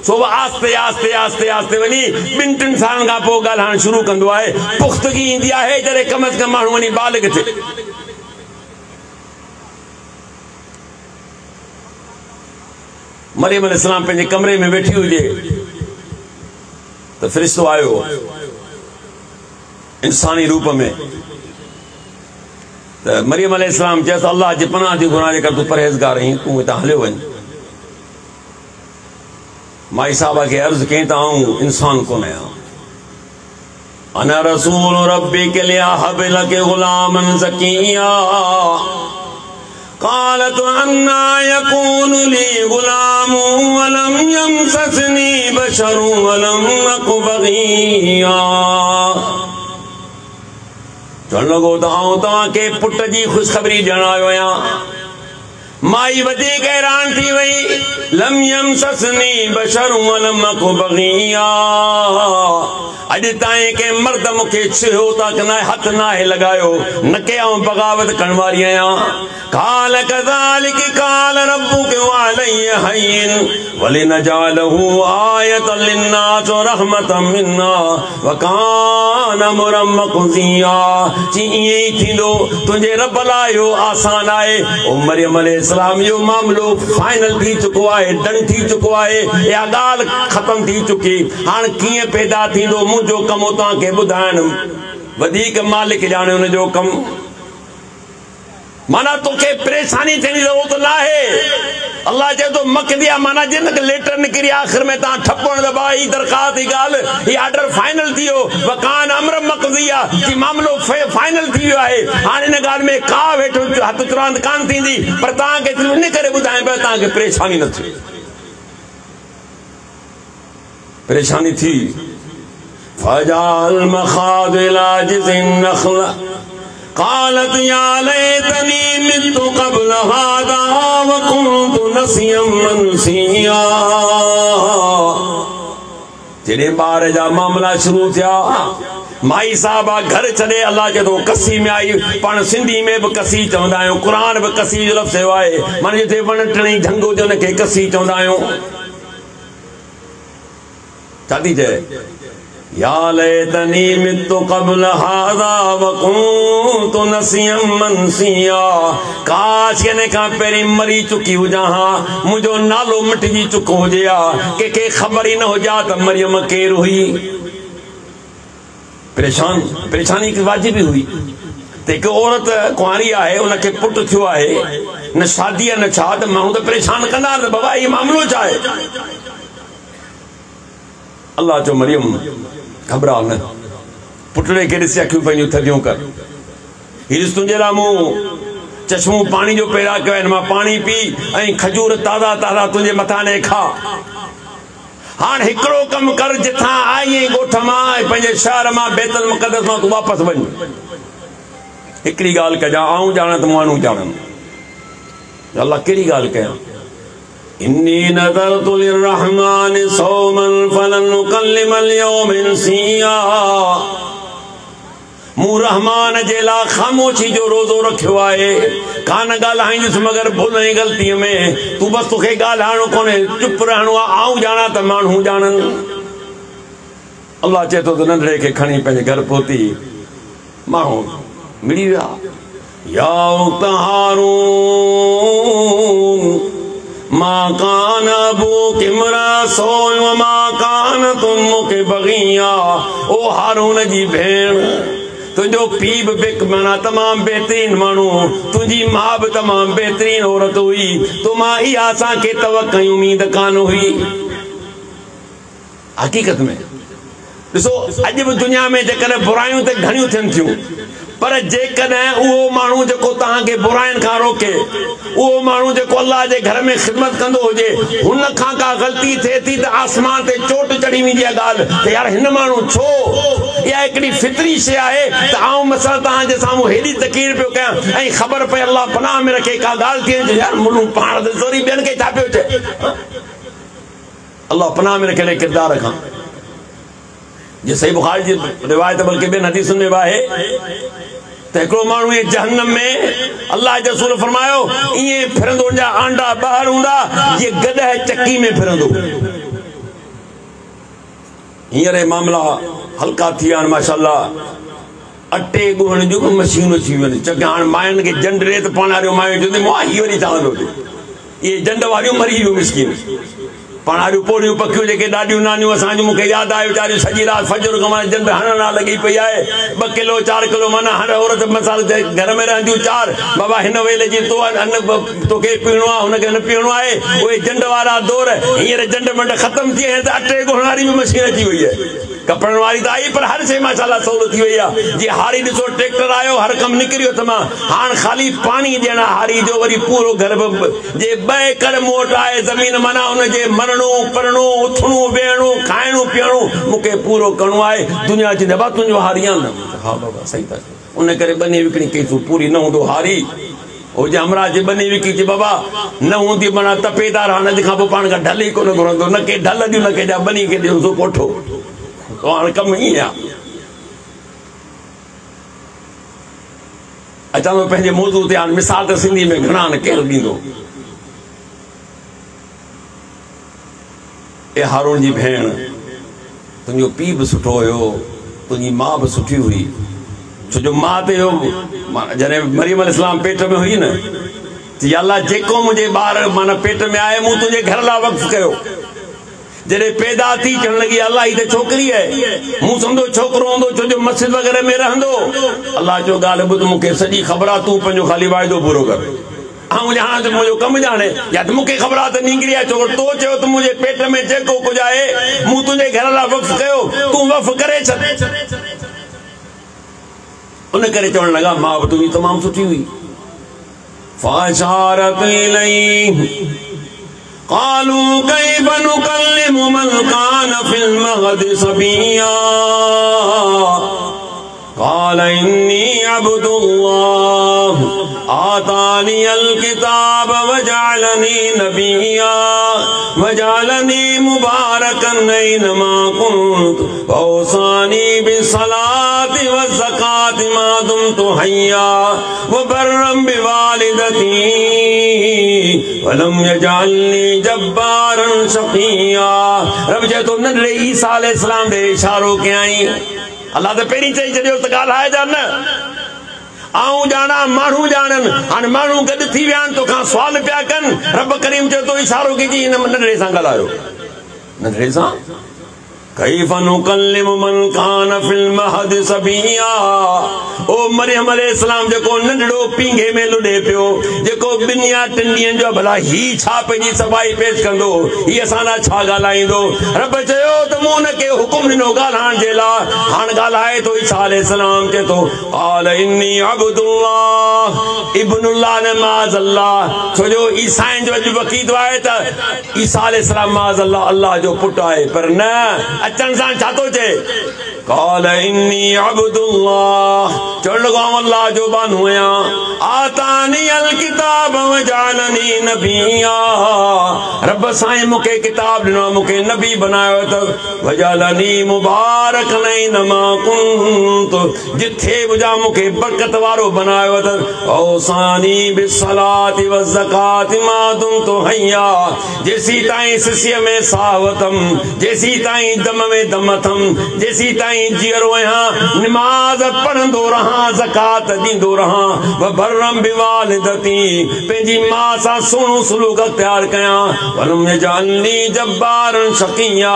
Speaker 1: सो आस्ते आस्ते आस्ते आस्ते वञी 2-3 सालनि खां पोइ ॻाल्हाइणु शुरू कंदो आहे पुख़्तगी ईंदी आहे जॾहिं कम से कम माण्हू वञी बालिग़ थिए मरियम अलैहिस्सलाम पंहिंजे कमरे में वेठी हुजे तो फ़रिश्तो आयो इंसानी रूप में तो मरियम अलैहिस्सलाम चयसि अल्लाह जी पनाह जी घुरां जेकर तूं परहेज़गार आहीं तूं हितां हलियो वञ माई साहबा खे अर्ज़ कई त आऊं इंसान कोन आहियां अना रसूल रब्बिक लियहब लक गुलामन ज़किया قالت अन्ना यकून ली गुलाम वलम यमससनी बशर वलम अकु बगिया चवण लॻो त आऊं तव्हांखे पुट जी ख़ुशख़बरी ॾियण आयो आहियां माई वधीक हैरान थी वई लम यमससनी बशर वलम अकु बगिया अॼु ताईं के मर्द मूंखे छुयो तक न हथ नाहे लगायो न के आऊं बगावत करण वारी आहियां काल कज़ालिक काल रब्बुक अलैहि हय्यन वलिनजालहु आयतन लिन्नास व रहमतन मिन्ना व कान अमरन मक़दिया जी ई थींदो तुंहिंजे रब लाइ इहो आसान आहे ओ मरियम अलैहिस्सलाम जो मामलो फाइनल थी चुको आहे डन थी चुको आहे इहा ॻाल्हि ख़त्म थी चुकी हाणे कीअं पैदा थींदो जो कम तव्हांखे ॿुधाइण वधीक मालिक ॼाणे हुन जो कम माना तोखे परेशानी थियणी ज़रूरत न आहे अल्लाह चए थो मक दिया माना जिन लेटर निकिरी आख़िर में तव्हां ठपण दॿा ही दरख़्वास्त ही ॻाल्हि ही ऑर्डर फाइनल थी वियो वकान अमर मक़दिया की मामलो फाइनल थी वियो आहे हाणे हिन ॻाल्हि में का वेठो हथ तुरांद कान थींदी पर तव्हांखे सिर्फ़ु इन करे ॿुधायां पियो तव्हांखे परेशानी न थिए परेशानी थी फजाल मखाद इला जिज़िन नखला قالت या लैतनी मितु क़ब्ल हादा व कुन्तु नसियम मनसिया जॾहिं ॿार जा मामला शुरू थिया माई साहबा घर छॾे अल्लाह चए थो कसी में आई पाण सिंधी में बि कसी चवंदा आहियूं क़ुरान बि कसी जो लफ़्ज़ आहे माना जिथे वण टिणी झंग हुजे हुनखे कसी चवंदा आहियूं छा थी चए या लैतनी मितु क़ब्ल हादा व कुन्तु नसियम मनसिया काश हिन खां पहिरीं मरी चुकी हुजां हा मुंहिंजो नालो मिटिजी चुको हुजे हा कंहिंखे ख़बर ई न हुजा त मरियम केरु हुई परेशानी वाजिबी हुई त हिकु औरत कुंवारी आहे उनखे पुटु थियो आहे न शादी आहे न छा त माण्हू त परेशान कंदा त बाबा इहो मामलो छा आहे अल्लाह चयो मरियम घबरा न पुटड़े के ॾिसी अखियूं पंहिंजूं थधियूं कर हीउ ॾिस तुंहिंजे लाइ मूं चश्मो पाणी जो पैदा कयो आहे मां पाणी पी ऐं खजूर ताज़ा ताज़ा तुंहिंजे मथां ॾे खा हाणे हिकिड़ो कमु कर जिथां आई ऐं ॻोठ मां पंहिंजे शहर मां बैतुल मुक़द्दस मां तूं वापसि वञ हिकिड़ी ॻाल्हि कजां आऊं ॼाणा त माण्हू ॼाणनि अल्लाह कहिड़ी ॻाल्हि कयां इन्नी नज़रतु लिर्रहमानि सौमन फलन नुकल्लिमल यौम इंसिया मूं रहमान जे लाइ ख़ामोशी जो रोज़ो रखियो आहे कान ॻाल्हाईंदुसि मगर भुल ऐं ग़लतीअ में तूं बसि तोखे ॻाल्हाइणो कोन्हे चुप रहणो आहे आऊं ॼाणा त माण्हू ॼाणनि अल्लाह चए थो त नंढड़े खे खणी पंहिंजे घर पहुती माण्हू मिली विया या हारून मां कान अबूक इमरा सोन मां कान तुमुक बगिया ओ हारून जी भेण तुंहिंजो पीउ बि बिक माना तमामु बहितरीन माण्हू तुंहिंजी माउ बि तमामु बहितरीन औरत हुई तो मां इहा असांखे तवक़ई उम्मीद कान हुई हक़ीक़त में ॾिसो अॼु बि दुनिया में जेकॾहिं बुरायूं त घणियूं थियनि थियूं, पर जेकॾहिं उहो माण्हू जेको तव्हांखे बुराइनि खां रोके, उहो माण्हू जेको अल्लाह जे घर में ख़िदमत कंदो हुजे, हुन खां का ग़लती थिए थी त आसमान ते चोट चढ़ी वेंदी आहे ॻाल्हि त यार हिन माण्हू छो। इहा हिकिड़ी फितरी शइ आहे त आउं मसला तव्हांजे साम्हूं हेॾी तकीर पियो कयां ऐं ख़बर पए अल्लाह पनाह में रखे का ॻाल्हि थी वञे यार मुंहुं पाण त ज़ोरी ॿियनि खे छा पियो चए। अल्लाह पनाह में रखे किरदार खां। जे सही बुखारी जी रिवायत बल्कि ॿियनि हदीसुनि में बि आहे त हिकिड़ो माण्हू जहन्नम में अल्लाह जो रसूल फरमायो ईअं फिरंदो, उनजा आंडा ॿाहिरि हूंदा जीअं गॾह चकी में फिरंदो। हींअर मामला हल्का थी विया आहिनि माशाअल्लाह। अटे ॻोहण जूं बि मशीनूं अची वियूं आहिनि। चङा हाणे मायुनि खे जंड रे त पाण वारियूं मायूं चवंदी मां हीअ वरी चवंदो इहे जंड वारियूं मरी वियूं मिसकिन। पाण वारियूं पोड़ियूं पखियूं जेके ॾाढियूं नानियूं असांजूं मूंखे यादि आहे वीचारियूं सॼी राति फजर खां जंड हणण लॻी पई आहे। 2 किलो 4 किलो माना हर औरत मसाल घर में रहंदियूं 4 बाबा हिन वेले जी तो अन्न तोखे पीअणो आहे हुनखे न पीअणो आहे। उहे जंड वारा दौर हींअर जंड मंड ख़तमु थी विया त अटे ॻोहण वारी बि मशीन अची वई आहे। कपड़न वारी त आई पर हर शइ माशाअल्लाह सहूलियत थी वई आहे। जीअं हारी ॾिसो ट्रैक्टर आयो हर कमु निकिरियो त मां हाणे ख़ाली पाणी ॾियणु हारी जो वरी पूरो घर जे 2 एकड़ मोट आहे ज़मीन माना हुनजे मरणो करणो उथणो वेहणो खाइणो पीअणो मूंखे पूरो करिणो आहे। दुनिया जी बाबा तुंहिंजो हारी आहे न? हा बाबा सही था चओ। उन करे बनी विकिणी कई तूं पूरी न हूंदो हारी हो जे हमरा जे बनी विकी जे बाबा न हूंदी माना तपेदार हाणे अॼु खां पोइ पाण खां ढल ई कोन घुरंदो न के ढल ॾियूं न के बनी खे ॾियूं कोठो। हाणे कमु ईअं आहे। अचां थो पंहिंजे मौज़ू ते। हाणे मिसाल त सिंधी में घणा न केरु ॾींदो। ए हारून जी भेण तुंहिंजो पीउ बि सुठो हुयो, तुंहिंजी माउ बि सुठी हुई। छो जो माउ ते जॾहिं मरियम अलैहिस्सलाम पेट में हुई न त अल्लाह जेको मुंहिंजे ॿार माना पेट में आहे मूं तुंहिंजे घर लाइ वक़्फ़ कयो। जॾहिं पैदा थी चवण लॻी अल्लाह ही त छोकिरी आहे मूं सम्झो छोकिरो हूंदो छो जो मस्जिद वग़ैरह में रहंदो। अल्लाह जो ॻाल्हि ॿुध मूंखे सॼी ख़बर आहे, तूं पंहिंजो ख़ाली वाइदो पूरो कर। ऐं ॼाण त मुंहिंजो कमु ॼाणे या त मूंखे ख़बर आहे त नींगरी आहे छोकिरो तो चयो त मुंहिंजे पेट में जेको कुझु आहे मूं तुंहिंजे घर लाइ वक़्फ़ कयो, तूं वक़्फ़ करे छॾ। उन करे चवण लॻा माउ बि तुंहिंजी तमामु सुठी हुई। फ़ाशारत इलैहि क़ालू कैफ़ नुकल्लिमु मन कान फ़िल महदि सबिय्या क़ाल इन्नी अब्दुल्लाह आतानियल किताब वजअलनी नबिय्या वजअलनी मुबारकन ऐनमा कुन्तु वौसानी बिस्सलाति वज़्ज़काति मा दुमतु हय्या वबर्रम बिवालिदती वलम यजअलनी जब्बारन शक़िय्या। रब चए थो नंढड़े ईसा अलैहिस्सलाम ॾे इशारो कयई। अल्लाह त पहिरीं चई छॾियो त ॻाल्हाइजा न। आऊं ॼाणा माण्हू ॼाणनि। हाणे माण्हू गॾु थी विया आहिनि तोखां सुवाल पिया कनि। रब करीम चए थो इशारो कई हिन नंढड़े सां ॻाल्हायो। नंढड़े सां कैफ़ नुकल्लिमु मन कान फ़िल महदि सबिय्या। ओ मरियम अलैहिस्सलाम जेको नंढड़ो पींघे में लुॾे पियो, जेको 2 या 3 ॾींहंनि जो भला ही छा पंहिंजी सफ़ाई पेश कंदो, ही असां लाइ छा ॻाल्हाईंदो। रब चयो त मूं हुनखे हुकुम ॾिनो ॻाल्हाइण जे लाइ। हाणे ॻाल्हाए थो ईसा अलैहिस्सलाम चए थो क़ाल इन्नी अब्दुल्लाह इब्नुल्लाह न माज़अल्लाह। छो जो ईसाइन जो अॼु वक़ीदो आहे त ईसा अलैहिस्सलाम माज़अल्लाह अल्लाह जो पुटु आहे, पर न अचण सां छा थो चए क़ाल इन्नी अब्दुल्लाह। चवण लॻो अल्लाह जो बानो आहियां। आतानियल किताब वजअलनी नबिय्या। रब साईं मूंखे किताब ॾिनो, मूंखे नबी बनायो त वजअलनी मुबारकन ऐनमा कुन्तु। जिथे हुजां मूंखे बरकत वारो बनायो त औसानी बिस्सलाति वज़्ज़काति मा दुमतु हय्या। जेसी ताईं सिसीअ में साह वतम, जेसी ताईं दम में दम अथम, जेसी ताईं जीअरो आहियां निमाज़ पढ़ंदो रहां, ज़कात ॾींदो रहां। वबर्रम बिवालिदती पंहिंजी माउ सां सुहिणो सलूक अख़्तियार कयां। वलम यजअलनी जब्बारन शक़िय्या।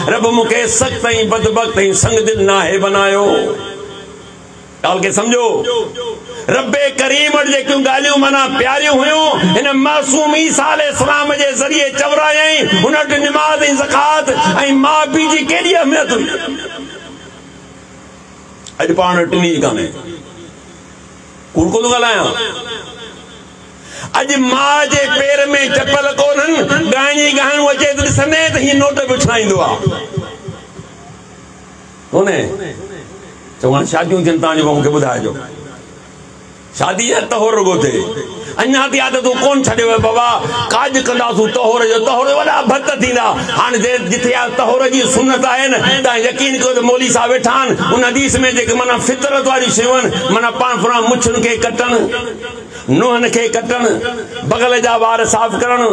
Speaker 1: रब मूंखे सख़्त ऐं बदबख़्त ऐं संगदिल नाहे बनायो। ॻाल्हि खे सम्झो। रब्बे करीम वटि जेकियूं ॻाल्हियूं माना प्यारियूं हुयूं हिन मासूम ईसा अलैहिस्सलाम जे ज़रिए चवरायई। हुन वटि निमाज़ ऐं ज़कात ऐं माउ पीउ जी केॾी अहमियत हुई। अज पाण टिनी काने कूड़ को ॻाल्हायां अज मां जे पेर में चप्पल कोन्हनि गांई गाहणो अचे त ॾिसंदे त हीअं नोट बि उछलाईंदो आहे कोन्हे चवण शादियूं थियनि तव्हांजो मूंखे ॿुधाइजो शादी है तहोर रुगो थे अन्या ती आदतूं कोन छॾियो बाबा काज कंदासूं तहोर जो वॾा भत थींदा हाणे जिथे तहोर जी सुन्नत आहे न तव्हां यकीन कयो त मौली साहब वेठा आहिनि उन हदीस में जेके माना फितरत वारी शयूं आहिनि माना पाण फुरा मुछुनि खे कटणु नुहनि खे कटणु बगल जा वार साफ़ करणु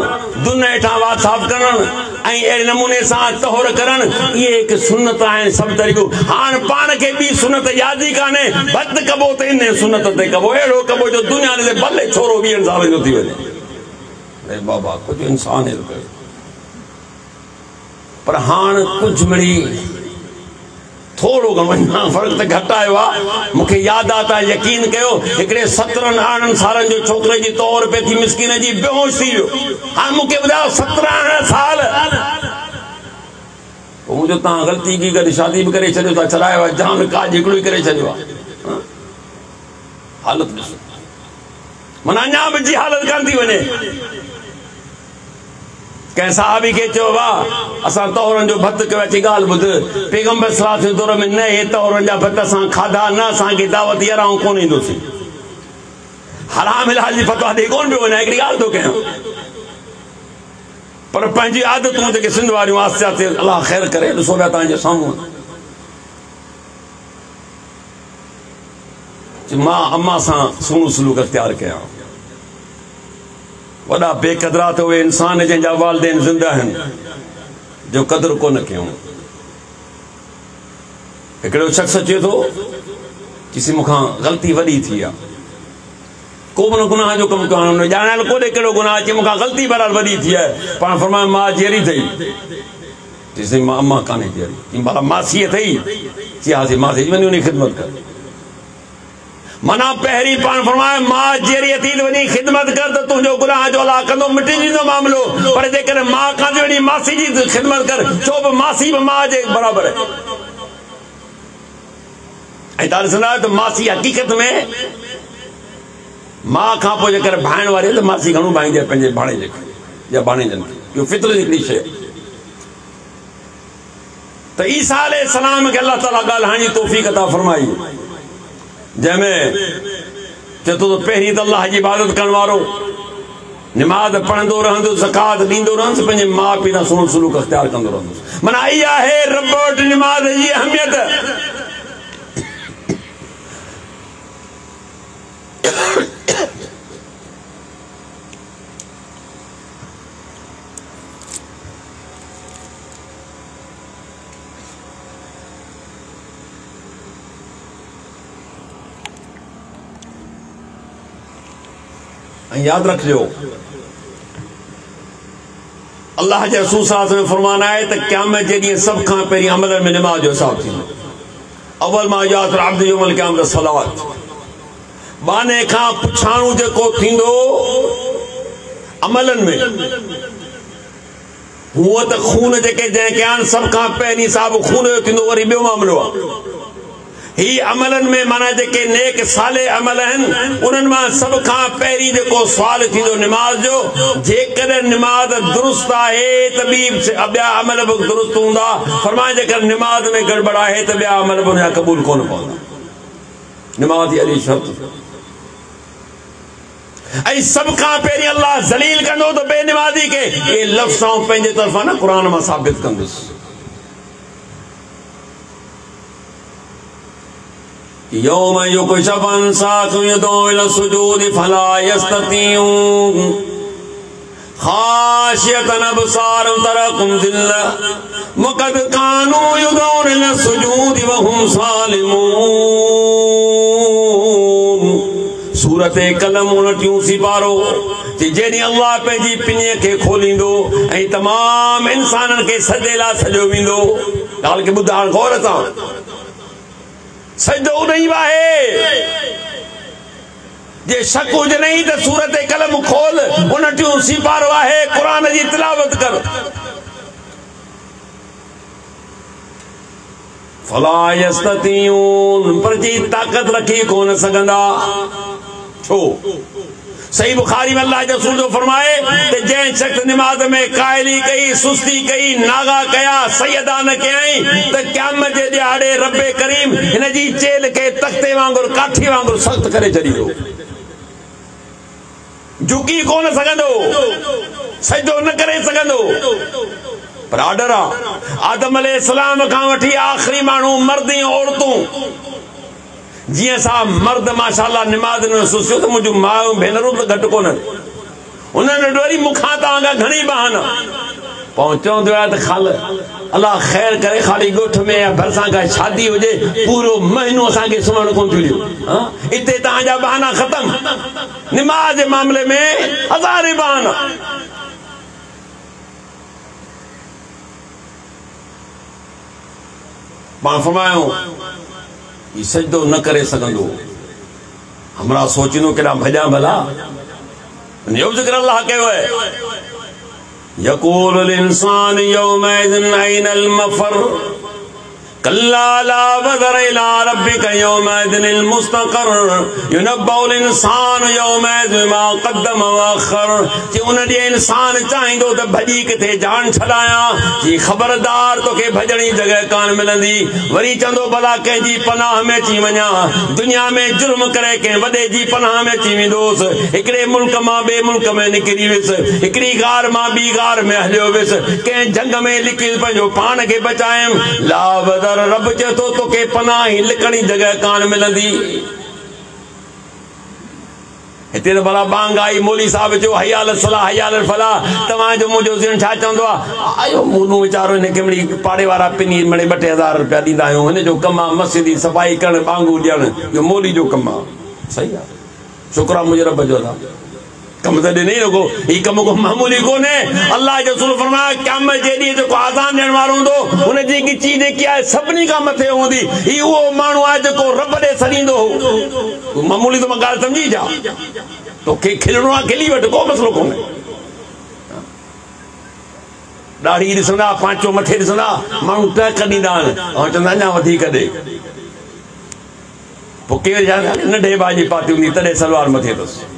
Speaker 1: दुन हेठां वार साफ़ करणु ऐं अहिड़े नमूने सां तहोर करणु इहे हिकु सुन्नत आहिनि सभु तरीक़ो हाणे पाण खे ॿी सुन्नत यादि ई कान्हे भत कबो त इन सुन्नत ते कबो अहिड़ो कबो जो दुनिया ते भले छोरो 20 साल जो थी वञे अरे बाबा कुझु इंसान अहिड़ो कयो पर हाणे कुझु मिड़ी थोड़ो घणो फर्क त घटि आयो आहे मूंखे यादि आहे तव्हां यकीन कयो हिकिड़े 17-18 सालनि जो छोकिरे जी तौर पे थी मिसकीन जी बेहोश थी वियो हाणे मूंखे ॿुधायो 17 साल मुंहिंजो तव्हां ग़लती की करे शादी बि करे छॾियो था छॾायो आहे जान काज हिकिड़ो ई करे छॾियो आहे हालत ॾिसो माना अञा बि जी हालत कान थी वञे कंहिं साहबी खे चयो वाह असां तौरनि जो भत कयो अची ॻाल्हि ॿुध पैगंबर सलाह जे दौर में न हे तौरनि जा भत असां खाधा न असांखे दावत याराऊं कोन ईंदोसीं हराम इलाज जी फतवा ॾेई कोन पियो वञे हिकिड़ी ॻाल्हि थो कयां पर पंहिंजी आदतूं जेके सिंध वारियूं आस्ते आस्ते अलाह ख़ैर करे ॾिसो पिया तव्हांजे साम्हूं मां अम्मा सां सुहिणो सलूक अख़्तियार कयां वॾा बेक़दरा त उहे इंसान जंहिंजा वालिदैन ज़िंदा आहिनि जो क़दुरु कोन कयूं हिकिड़ो शख़्स चए थो किसी मूंखां ग़लती वॾी थी आहे को बि न गुनाह जो कमु करणु ॼाणियल कोन्हे कहिड़ो गुनाह अचे मूंखां ग़लती बहरहाल वॾी थी आहे पाण फरमायो मां जहिड़ी अथई चईं मां अम्मा कान्हे जहिड़ी भला मासीअ अथई चई हा मासी वञी उन ख़िदमत कर माना पहिरीं पाण फरमाए मां जहिड़ी थी त वञी ख़िदमत कर त तुंहिंजो गुनाह जो अलाह कंदो मिटी वेंदो मामिलो पर जेकॾहिं मां कान थी वञी मासी जी ख़िदमत कर छो बि मासी बि मां जे बराबरि आहे ऐं तव्हां ॾिसंदा आहियो त मासी हक़ीक़त में मां खां पोइ जेकर भाइण वारी त मासी घणो भाईंदी आहे पंहिंजे भाणे जे या भाणेजनि खे इहो फितरत हिकिड़ी शइ त ईसा अलैहिस्सलाम खे अलाह ताला ॻाल्हाइण जी तौफ़ीक़ अता फरमाई जंहिंमें चए थो त पहिरीं त अलाह जी इबादत करण वारो निमाज़ पढ़ंदो रहंदो ज़कात ॾींदो रहंदुसि पंहिंजे माउ पीउ सां सुहिणो सलूक अख़्तियार कंदो रहंदुसि माना इहा आहे रब वटि निमाज़ जी अहमियत याद रखियो अल्लाह जे रसूल सल्लल्लाहु अलैहि वसल्लम फरमाना है त क़यामत जे ॾींहुं सभ खां पहिरीं अमलनि में निमाज़ जो हिसाब थींदो अवल मा यात अब्द यौमल क़यामत सलात बाने खां पुछाणो जेको थींदो अमलनि में हुओ त खून जेके जंहिं कया आहिनि सभ खां पहिरीं हिसाब खून जो थींदो वरी ॿियो मामिलो आहे ही अमलनि में माना जेके नेक साले अमल आहिनि उन्हनि मां सभ खां पहिरीं जेको सुवाल थींदो निमाज़ जो जेकॾहिं निमाज़ दुरुस्त आहे त ॿिया अमल बि दुरुस्त हूंदा फरमाए जेकर निमाज़ में गड़बड़ आहे त ॿिया अमल बि उनजा क़बूल कोन पवंदा निमाज़ जी अहिड़ी शर्त ऐं सभ खां पहिरीं अल्लाह ज़लील कंदो त बेनिमाज़ी खे इहे लफ़्ज़ पंहिंजे तरफ़ां न क़ुरान मां साबित कंदुसि यौम युकशफ अन साक़िन यदऊ इला सुजूद फला यस्ततीऊन खाशियतन अबसारुहुम तरकुम ज़िल्ला वक़द कानू यदऊन इला सुजूद वहुम सालिमून सूरत कलम 29 सिपारो जेॾी अल्लाह पंहिंजी पिञे खे खोलींदो ऐं तमाम इंसाननि खे सजेला सॼो वेंदो ॻाल्हि खे ॿुधाइण गौर सां सजदो उन ई आहे जे शक हुजे नहीं त सूरत कलम खोल 29 सिपारो आहे कुरान जी तिलावत कर फला यस्ततीऊन पर जी ताकत रखी कोन सघंदा छो सही बुखारी में अल्लाह रसूल जो फरमाए ते जंहिं शख्स निमाज में कायली कई सुस्ती कई नागा कया सैयदा न कयई त क़यामत जे ॾियारे रब्बे करीम हिन जी चेल के तख्ते वांगुर काठी वांगुर सख्त करे छॾींदो झुकी कोन सघंदो सजदो न करे सघंदो पर ऑर्डर आदम अलैहिस्सलाम खां वठी आखिरी माण्हू मर्द ऐं औरतूं जी सा मर्द माशाअल्लाह निमाज न सुसियो तो मुझे मां भेनरूं तो घट कोन उन्होंने वरी मुखा तांगा घणी बहाना पहुंचो तो खाल अल्लाह खैर करे खाली गोठ में या भरसा का शादी हो जे पूरो महीनो असा के सुमण कोन थी हां इते तांजा बहाना खत्म निमाज के मामले में हजारे बहाना पाण फरमायो ये सजदो न करे सघंदो हमरा सोचिनो केड़ा भजा भला यो जिक्र अल्लाह कयो है यक़ूलुल इंसान यौमइज़िन अयनल मफर कल्ला ला वज़र इला रब्बिका यौमइज़िनिल मुस्तक़र युनब्बउल इंसान यौमइज़िन मा क़द्दम व अख़र कि उन ॾींहुं इंसान चाहींदो त भॼी किथे जान छॾाया जी ख़बरदार तोखे भॼणी जॻह कान मिलंदी वरी चवंदो भला कंहिंजी पनाह में अची वञा दुनिया में जुर्म करे कंहिं वॾे जी पनाह में अची वेंदोसि हिकिड़े मुल्क मां ॿिए मुल्क में निकिरी वियुसि हिकिड़ी गार मां ॿी गार में हलियो वियुसि कंहिं जंग में लिकी पंहिंजो पाण खे बचायमि ला रब चए तो तोखे पनाह ही लिकणी जगह कान मिलंदी हिते तो भला बांग आई मौली साहब जो हयाल सलाह हयाल फला तव्हां जो मुंहिंजो ज़हन छा चवंदो आहे आयो मूं वीचारो हिन केमड़ी पाड़े वारा पिनी मणे 2,000 रुपया ॾींदा आहियूं हिन जो कमु आहे मस्जिद जी सफ़ाई करणु बांगू ॾियणु इहो मौली जो कमु आहे सही आहे शुक्र आहे मुंहिंजे रब जो अदा कम तो नहीं रखो ये कम को मामूली को ने अल्लाह जो रसूल फरमाया क़यामत जे ॾींहुं जेको आज़ान ॾियण वारो हूंदो उन जी गिची जेकी आहे सभिनी खां मथे हूंदी ही उहो माण्हू आहे जेको रब ॾे सॾींदो हो मामूली तो मां ॻाल्हि सम्झी जा तोखे खिलणो आहे खिली वठ को मसलो कोन्हे ॾाढ़ी ॾिसंदा पांचो मथे ॾिसंदा माण्हू टहक ॾींदा आहिनि ऐं चवंदा अञा वधीक ॾे पोइ केरु नंढे भाउ जी पाती हूंदी तॾहिं सलवार मथे अथसि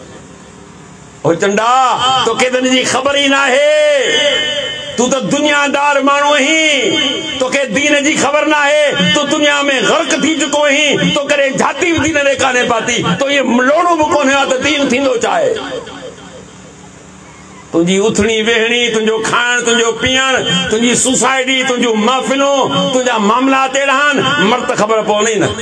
Speaker 1: ओ चंडा तो के दिन जी खबर ही ना है तू तो दुनियादार मानो ही तो के दीन जी खबर ना है तो दुनिया में गर्क थी चुको ही तो करे जाती दीन ने काने पाती तो ये लोड़ो बुको ने तो दीन थींदो चाहे तुझी उथणी वेहणी तुझो खाण तुझो पीअण तुझी सोसाइटी तुझो महफिलों तुझा मामला तेड़ान मर्द खबर पवनी ना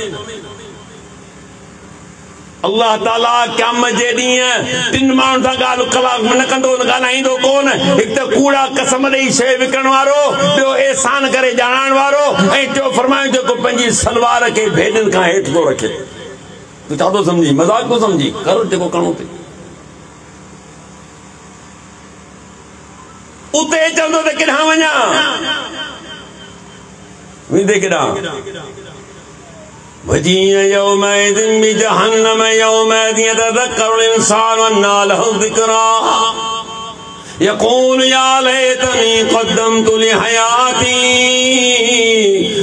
Speaker 1: अल्लाह ताला क़यामत जे ॾींहुं 3 माण्हुनि सां ॻाल्हि कलाक न कंदो न ॻाल्हाईंदो कोन हिकु त कूड़ा कसम ॾेई शइ विकण वारो ॿियो एहसान करे ॼाणाइण वारो ऐं टियों फरमायो जेको पंहिंजी सलवार खे भेॾनि खां हेठि थो रखे तूं छा थो सम्झी मज़ाक थो सम्झी कर जेको करिणो अथई उते चवंदो त केॾांहुं वञा वेंदे केॾांहुं वजीअ यौमइज़िन बिजहन्नम यौमइज़िन यतज़क्करुल इंसानु अन्ना लहु ज़िक्रा यक़ूलु या लैतनी क़द्दमतु लिहयाती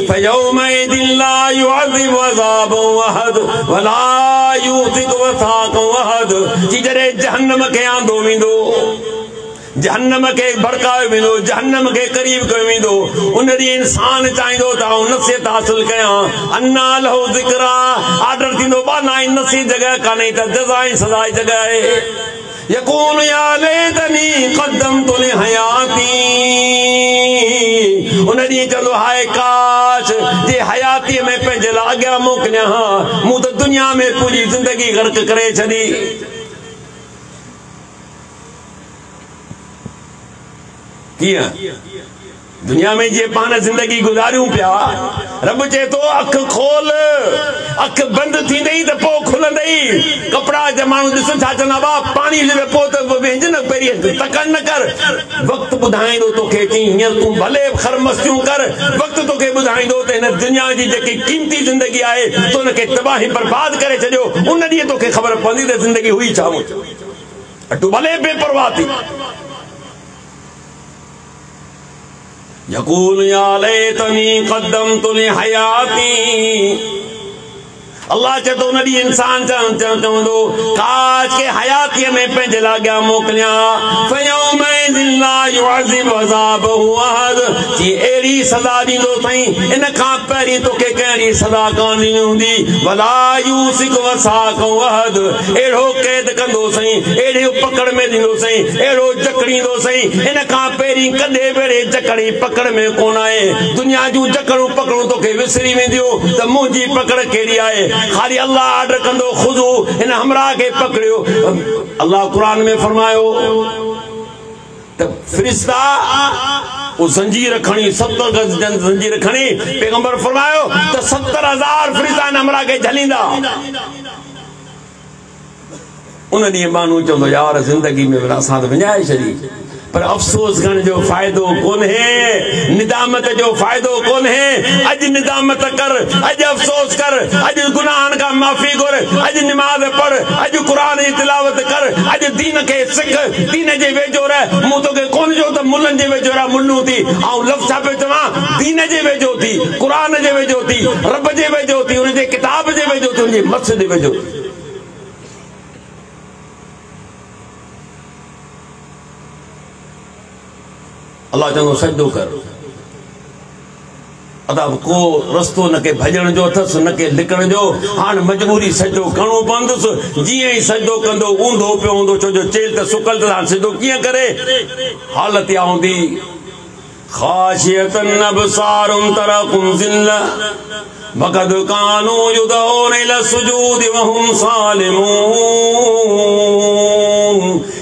Speaker 1: फयौमइज़िन ला युअज़्ज़िबु अज़ाबहु अहद वला युसिकु वसाक़हु अहद जी जॾहिं जहन्नम खे आंदो वेंदो जहन्नम के भड़कायो वेंदो जहन्नम के करीब कयो वेंदो उन ॾींहुं इंसान चाहींदो त नसीहत हासिल कयां अन्ना लहु ज़िक्रा ऑर्डर थींदो बाना नसीहत जगह कान्हे त जज़ा ऐं सज़ा जी जगह आहे यक़ूलु या लैतनी क़द्दमतु लिहयाती उन ॾींहुं चवंदो हाय काश जे हयातीअ में पंहिंजे लाइ अॻियां मोकिलियां हा मूं त दुनिया में पूरी ज़िंदगी ग़र्क़ करे छॾी किया दुनिया में जे पान जिंदगी गुजारियूं पिया रब चे तो अख खोल अख बंद थी नहीं तो पो खुलंदई कपड़ा जे मानू दिस छा चना बा पानी जे पो तो वेंज न पेरी तकन न कर वक्त बुधाइंदो तोखे की हियर तू भले खर मस्तियूं कर वक्त तोखे बुधाइंदो त इन दुनिया जी जेकी कीमती जिंदगी आहे तो उनके तबाही बर्बाद करे छॾियो उन ॾींहुं तोखे ख़बर पवंदी त जिंदगी हुई छा तू भले बेपरवाह थी यकूल या लैतनी क़द्दमतु लिहयाती। अल्लाह चए तो नडी इंसान चवंदो काश के हयाती में पंहिंजे लाॻियां मोकिलिया। फयौमइज़िन ला युअज़िबु अज़ाबहु अहद, जी अहिड़ी सज़ा ॾींदो साईं इन खां पहिरीं तोखे कहिड़ी सज़ा कान ॾिनी हूंदी। वला यूसिकु वसाक़हु अहद, अहिड़ो क़ैद कंदो साईं, अहिड़े पकड़ में ॾींदो साईं, अहिड़ो जकड़ींदो साईं इन खां पहिरीं कॾहिं भेरे जकड़ी पकड़ में कोन आहे। दुनिया जूं जकड़ूं पकड़ूं तोखे विसरी वेंदियूं त मुंहिंजी पकड़ कहिड़ी आहे। खाली अल्लाह आर्डर कंदो खुदू इन हमरा के पकड़ियो। अल्लाह कुरान में फरमायो त फरिश्ता वो जंजीर खणी 70 गज जंजीर खणी पैगंबर फरमायो त 70,000 फरिश्ता इन हमरा के झलींदा। उन ॾींहुं माण्हू चवंदो यार ज़िंदगी में असां त विञाए छॾी, पर अफ़सोस करण जो फ़ाइदो कोन्हे, निदामत जो फ़ाइदो कोन्हे। अॼु निदामत कर, अॼु अफ़सोस कर, अॼु गुनाहनि खां माफ़ी घुर, अॼु निमाज़ पढ़, अॼु क़ुरान जी तिलावत कर, अॼु दीन खे सिख, दीन जे वेझो रह। मूं तोखे कोन जो त मुल्हनि जे वेझो रह मुल्लूं थी, ऐं लफ़्ज़ छा पियो चवां, दीन जे वेझो थी, क़ुरान जे वेझो थी, रब जे वेझो थी, उन जे किताब जे वेझो थी, उन जे मक़सद जे वेझो थी। अल्लाह चवंदो सजदो कर। अदा को रस्तो न के भजण जो अथस न के लिकण जो, हाणे मजबूरी सजदो करणो पवंदुसि। जीअं ई सजदो कंदो ऊंधो पियो हूंदो, छो जो चेल त सुकल त सजदो कीअं करे। हालत इहा हूंदी ख़ाशियतन अबसारुन तरकुम ज़िल्ला वक़द कानू युदऊन इला सुजूद वहुम सालिमून।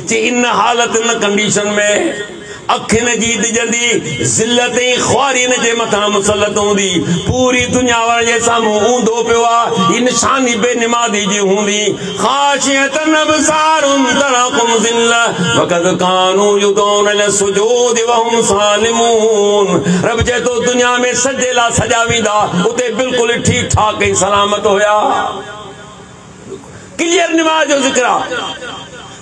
Speaker 1: जी इन हालत इन कंडीशन में अखिन जी डिजंदी ज़िल्लत ख्वारी इन जे मथां मुसलत हूंदी। पूरी दुनिया वारे जे साम्हूं ऊंधो पियो आहे, ही निशानी बेनिमादी जी हूंदी। ख़ाशियतन अबसारुन तरकुम ज़िल्ला वक़द कानू युदऊन इला सुजूद वहुम सालिमून। रब चए तो दुनिया में सजेला सजा वेंदा, उते बिल्कुलु ठीक ठाक ऐं सलामत हुया। क्लियर निमाज़ जो ज़िक्र आहे।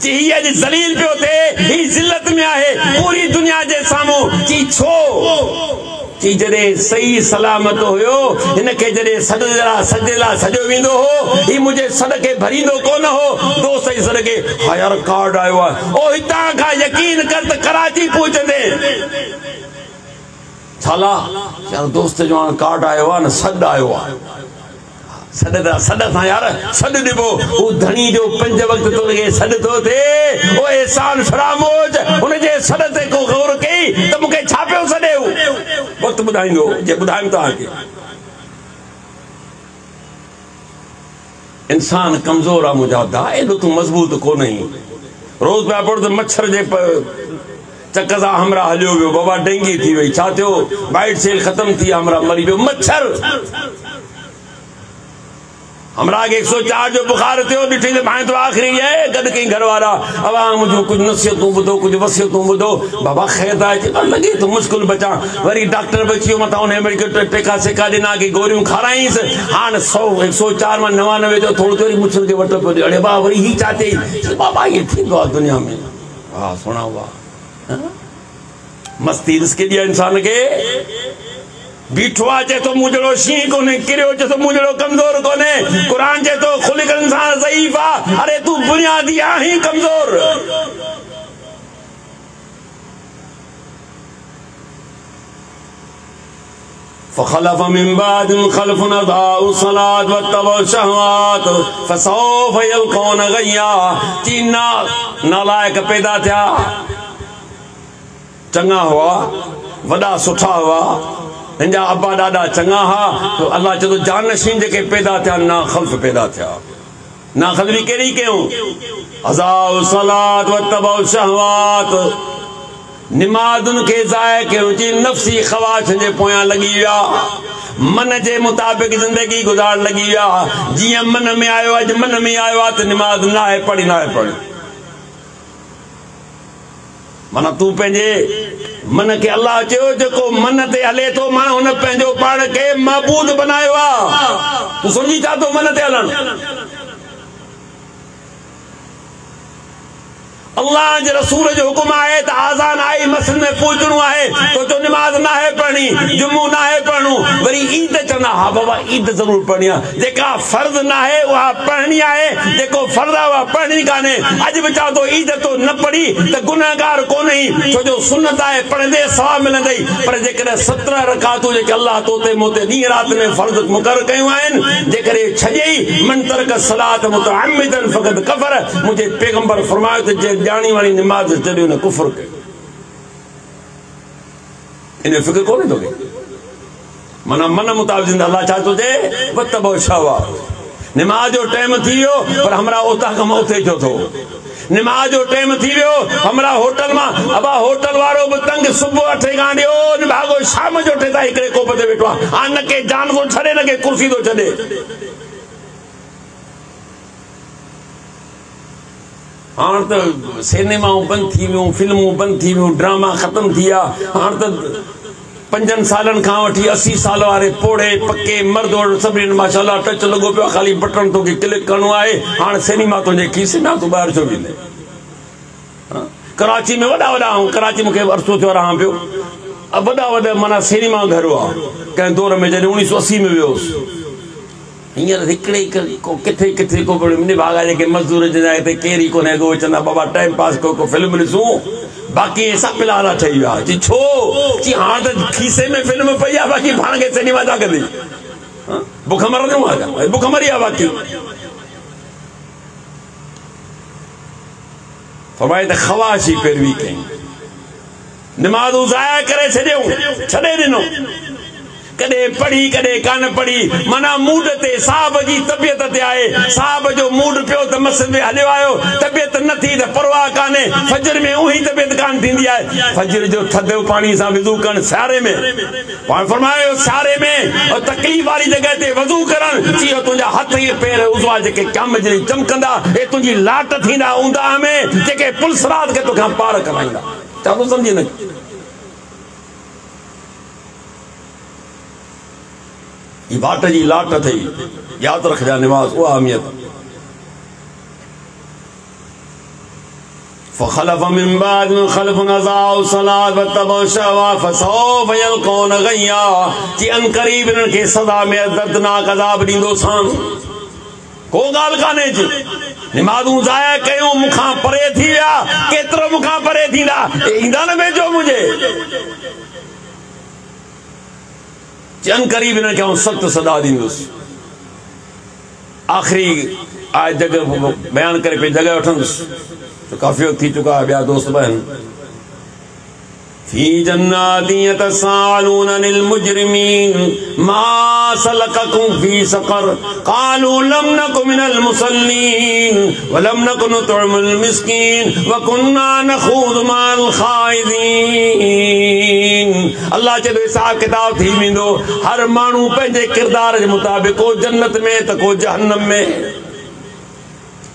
Speaker 1: ये जलील पियो थे, ही जिल्लत में आहे पूरी दुनिया जे साम्हूं। ची छो ची जॾहिं सही सलामत हुयो, हिनखे जॾहिं सजेला सजो वेंदो हो, ही मुंहिंजे सॾ खे भरींदो कोन हो। दोस्त जी सॾ खे हा यार कार्ड आयो आहे, ओ हितां खां यकीन कर त कराची पहुचंदे। छाला यार दोस्त जो हाणे कार्ड आयो आहे न, सॾ आयो आहे। सॾ सां यार सॾ ॾिबो, हू धणी जो 5 वक़्त तो लॻे सॾ तो थिए। ओ एहसान फरामोश हुनजे सॾ ते को गौर कई त मूंखे छा पियो सॾे, वक़्त ॿुधाईंदो जे ॿुधायूं तव्हांखे। इंसान कमज़ोर आहे मुंहिंजा दा, एॾो तूं मज़बूत कोन आहीं। रोज़ पिया पढ़ त मच्छर जे चक सां हमरा हलियो वियो, बाबा डेंगी थी वई, छा थियो, वाइट सेल ख़तम थी, हमरा मरी वियो। मच्छर हमरा के 104 जो बुखार थियो, ॾिठी त भाई तो आख़िरी है गॾु कई घर वारा अवाम जो कुछ नसीहतूं ॿुधो, कुछ वसियतूं ॿुधो। बाबा ख़ैर आहे, लॻे तो मुश्किल बचा। वरी डॉक्टर बि अची मथां उन मेडिकल टेका सेका ॾिना की गोरियूं खाराईंसि। हाणे 104 मां 99 जो थोरो वरी मुछुनि खे वटो पियो। अड़े बाबा वरी ही छा चई, बाबा ये थींदो आहे दुनिया में। वाह सुणा वाह, मस्ती ॾिस केॾी आहे इंसान खे। बीठो आहे चए तो मुंहिंजो शींहं कोन्हे, किरियो चए तो मुंहिंजो कमज़ोर कोन्हे। क़ुरान चए तो खुलिक़ल इंसान ज़ईफ़ आहे। अरे तू बुनियादी आहीं कमज़ोर। फ़ख़लफ़ मिन बादिहिम ख़ल्फ़ुन अज़ाउ सलात वत्तबउ शहवात फ़सौफ़ यल्क़ौन ग़य्या। चीना नालायक पैदा थिया, चङा हुआ, वॾा सुठा हुआ, हिंजा अब्बा ॾाढा चङा हा। तो अल्लाह चए तो जानशीन जेके पैदा थिया, ना ख़ल्फ़ पैदा थिया। ना ख़ल्फ़ बि कहिड़ी कयूं, अज़ाउ सलात वत्तबउ शहवात, निमाज़ुनि खे ज़ाय कयूं। जी नफ़्सी ख़वाहिशुनि जे पोयां लॻी विया, मन जे मुताबिक़ ज़िंदगी गुज़ार लॻी विया। जीअं मन में आयो, अॼु मन में आयो आहे त निमाज़ न आहे पढ़ी, न आहे पढ़ी। माना तू पंहिंजे मन खे अल्लाह चयो जेको मन ते हले तो, माना हुन पंहिंजो पाण खे महबूद बनायो आहे। तू सम्झी छा तो मन ते हलण। अल्लाह जे रसूल जो हुकुम आहे त आज़ान आई मस्जिद में पहुचणो आहे तो जो नमाज ना है पढ़नी जुम्मो ना है पढ़णो वरी ईद चवंदा हा बाबा ईद जरूर पढ़नी आहे जेका फर्ज़ ना है उहा पढ़नी आहे जेको फर्ज़ आहे उहा पढ़नी कान्हे अॼु बि चवां थो ईद तो न पढ़ी त गुनहगार कोन्हे छो जो सुन्नत आहे पढ़ंदे सवाब मिलंदई पर जेकॾहिं 17 रकातूं जेके अल्लाह तोते मोते ॾींहुं राति में फर्ज़ मुक़ररु कयूं आहिनि जेकॾहिं छॾियई मन तरक सलात मुतअम्मिदन फ़क़द कफ़र मुंहिंजे पैगंबर फरमायो त जानी वाली नमाज चढ़ियो न कुफर के इन फिक्र कोने तो मना मन मुताबिक अल्लाह चाहतो जे वतबो शवा नमाज जो टाइम थी वियो पर हमरा ओता कम उथे जो थो नमाज जो टाइम थी वियो हमरा होटल मा अबा होटल वारो बतंग सुबह 8 खां ॾियो न भागो शाम जो 8 ताईं हिकिड़े कोप ते वेठो आ न के जान तो छड़े न के कुर्सी तो छड़े हाँ तो सिनेमाऊं बंद थी वियूं फिल्मूं बंद थी वियूं ड्रामा खत्म थी विया हाँ तो 5 सालन खां वठी 80 साल वारे पोड़े पक्के मर्द सभिनी माशाल्लाह टच लॻो पियो ख़ाली बटन तो क्लिक करणो आहे हाणे सिनेमा तुंहिंजे खीसे ना तूं ॿाहिरि छो वेंदे कराची में वॾा वॾा कराची मूंखे अरसो थियो रहां पियो वॾा वॾा माना सिनेमा घर हुआ कंहिं दौर में जॾहिं 1980 में वियोसि हींअर हिकिड़े को किथे किथे को मुंहिंजे भागा जेके मज़दूर जे हिते केरु ई कोन्हे अॻो चवंदा बाबा टाइम पास को फिल्म ॾिसूं बाक़ी सभु पिलारा ठही विया जी छो जी हाणे त खीसे में फिल्म पई आहे बाक़ी पाण खे सिनेमा था कंदी बुख मरंदो आहे बुख मरी आहे बाक़ी फरमाए त ख़वाशी पैरवी कई नमाज़ूं ज़ाया करे छॾियऊं छॾे ॾिनो कदे पढ़ी कदे कान पढ़ी माना मूड ते साहब जी तबियत ते आए साहब जो मूड पियो त मस्जिद में हलियो आयो तबियत न थी त परवाह काने फजर में उही तबियत कान थींदी आहे फजर जो थधो पानी सां वज़ू करण सियारे में पाण फरमायो सियारे में और तकलीफ़ वाली जगह ते वज़ू करण जियो तुंहिंजा हथ ऐं पेर उज़वा जेके कम जड़ी चमकंदा ए तुंहिंजी लाट थींदा ऊंदा में जेके पुलिस रात के तोखां पार कराईंदा छा तूं सम्झी न बाट जी लाट थी याद रखजा नमाज वो अहमियत फखलफ मिन बाद में खलफ अज़ाउ सलात वतबउ शहवा फसौफ यलकौन गय्या कि अन करीब इन्हनि खे सज़ा में दर्दनाक अज़ाब ॾींदोसां को ॻाल्हि कान्हे जी नमाज़ूं ज़ाया कयूं मूंखां परे थी विया केतिरो मूंखां परे थींदा ईंदा न वेझो मुंहिंजे चन करीब इन्हनि खे सख़्तु सदा ॾींदुसि आख़िरी आहे जगह बयान करे पे जगह वठंदुसि तो काफ़ी वक़्तु थी चुका है ॿिया दोस्त बि आहिनि फी जन्नातिन यतसाअलून अनिल मुजरिमीन मा सलककुम फी सक़र क़ालू लम नकु मिनल मुसल्लीन व लम नकु नुत'मुल मिस्कीन व कुन्ना नख़ूज़ु मअल ख़ाइज़ीन अल्लाह चए हिसाब किताब थी वेंदो हर माण्हू पंहिंजे किरदार जे मुताबिक़ को जन्नत में त को जहन्नम में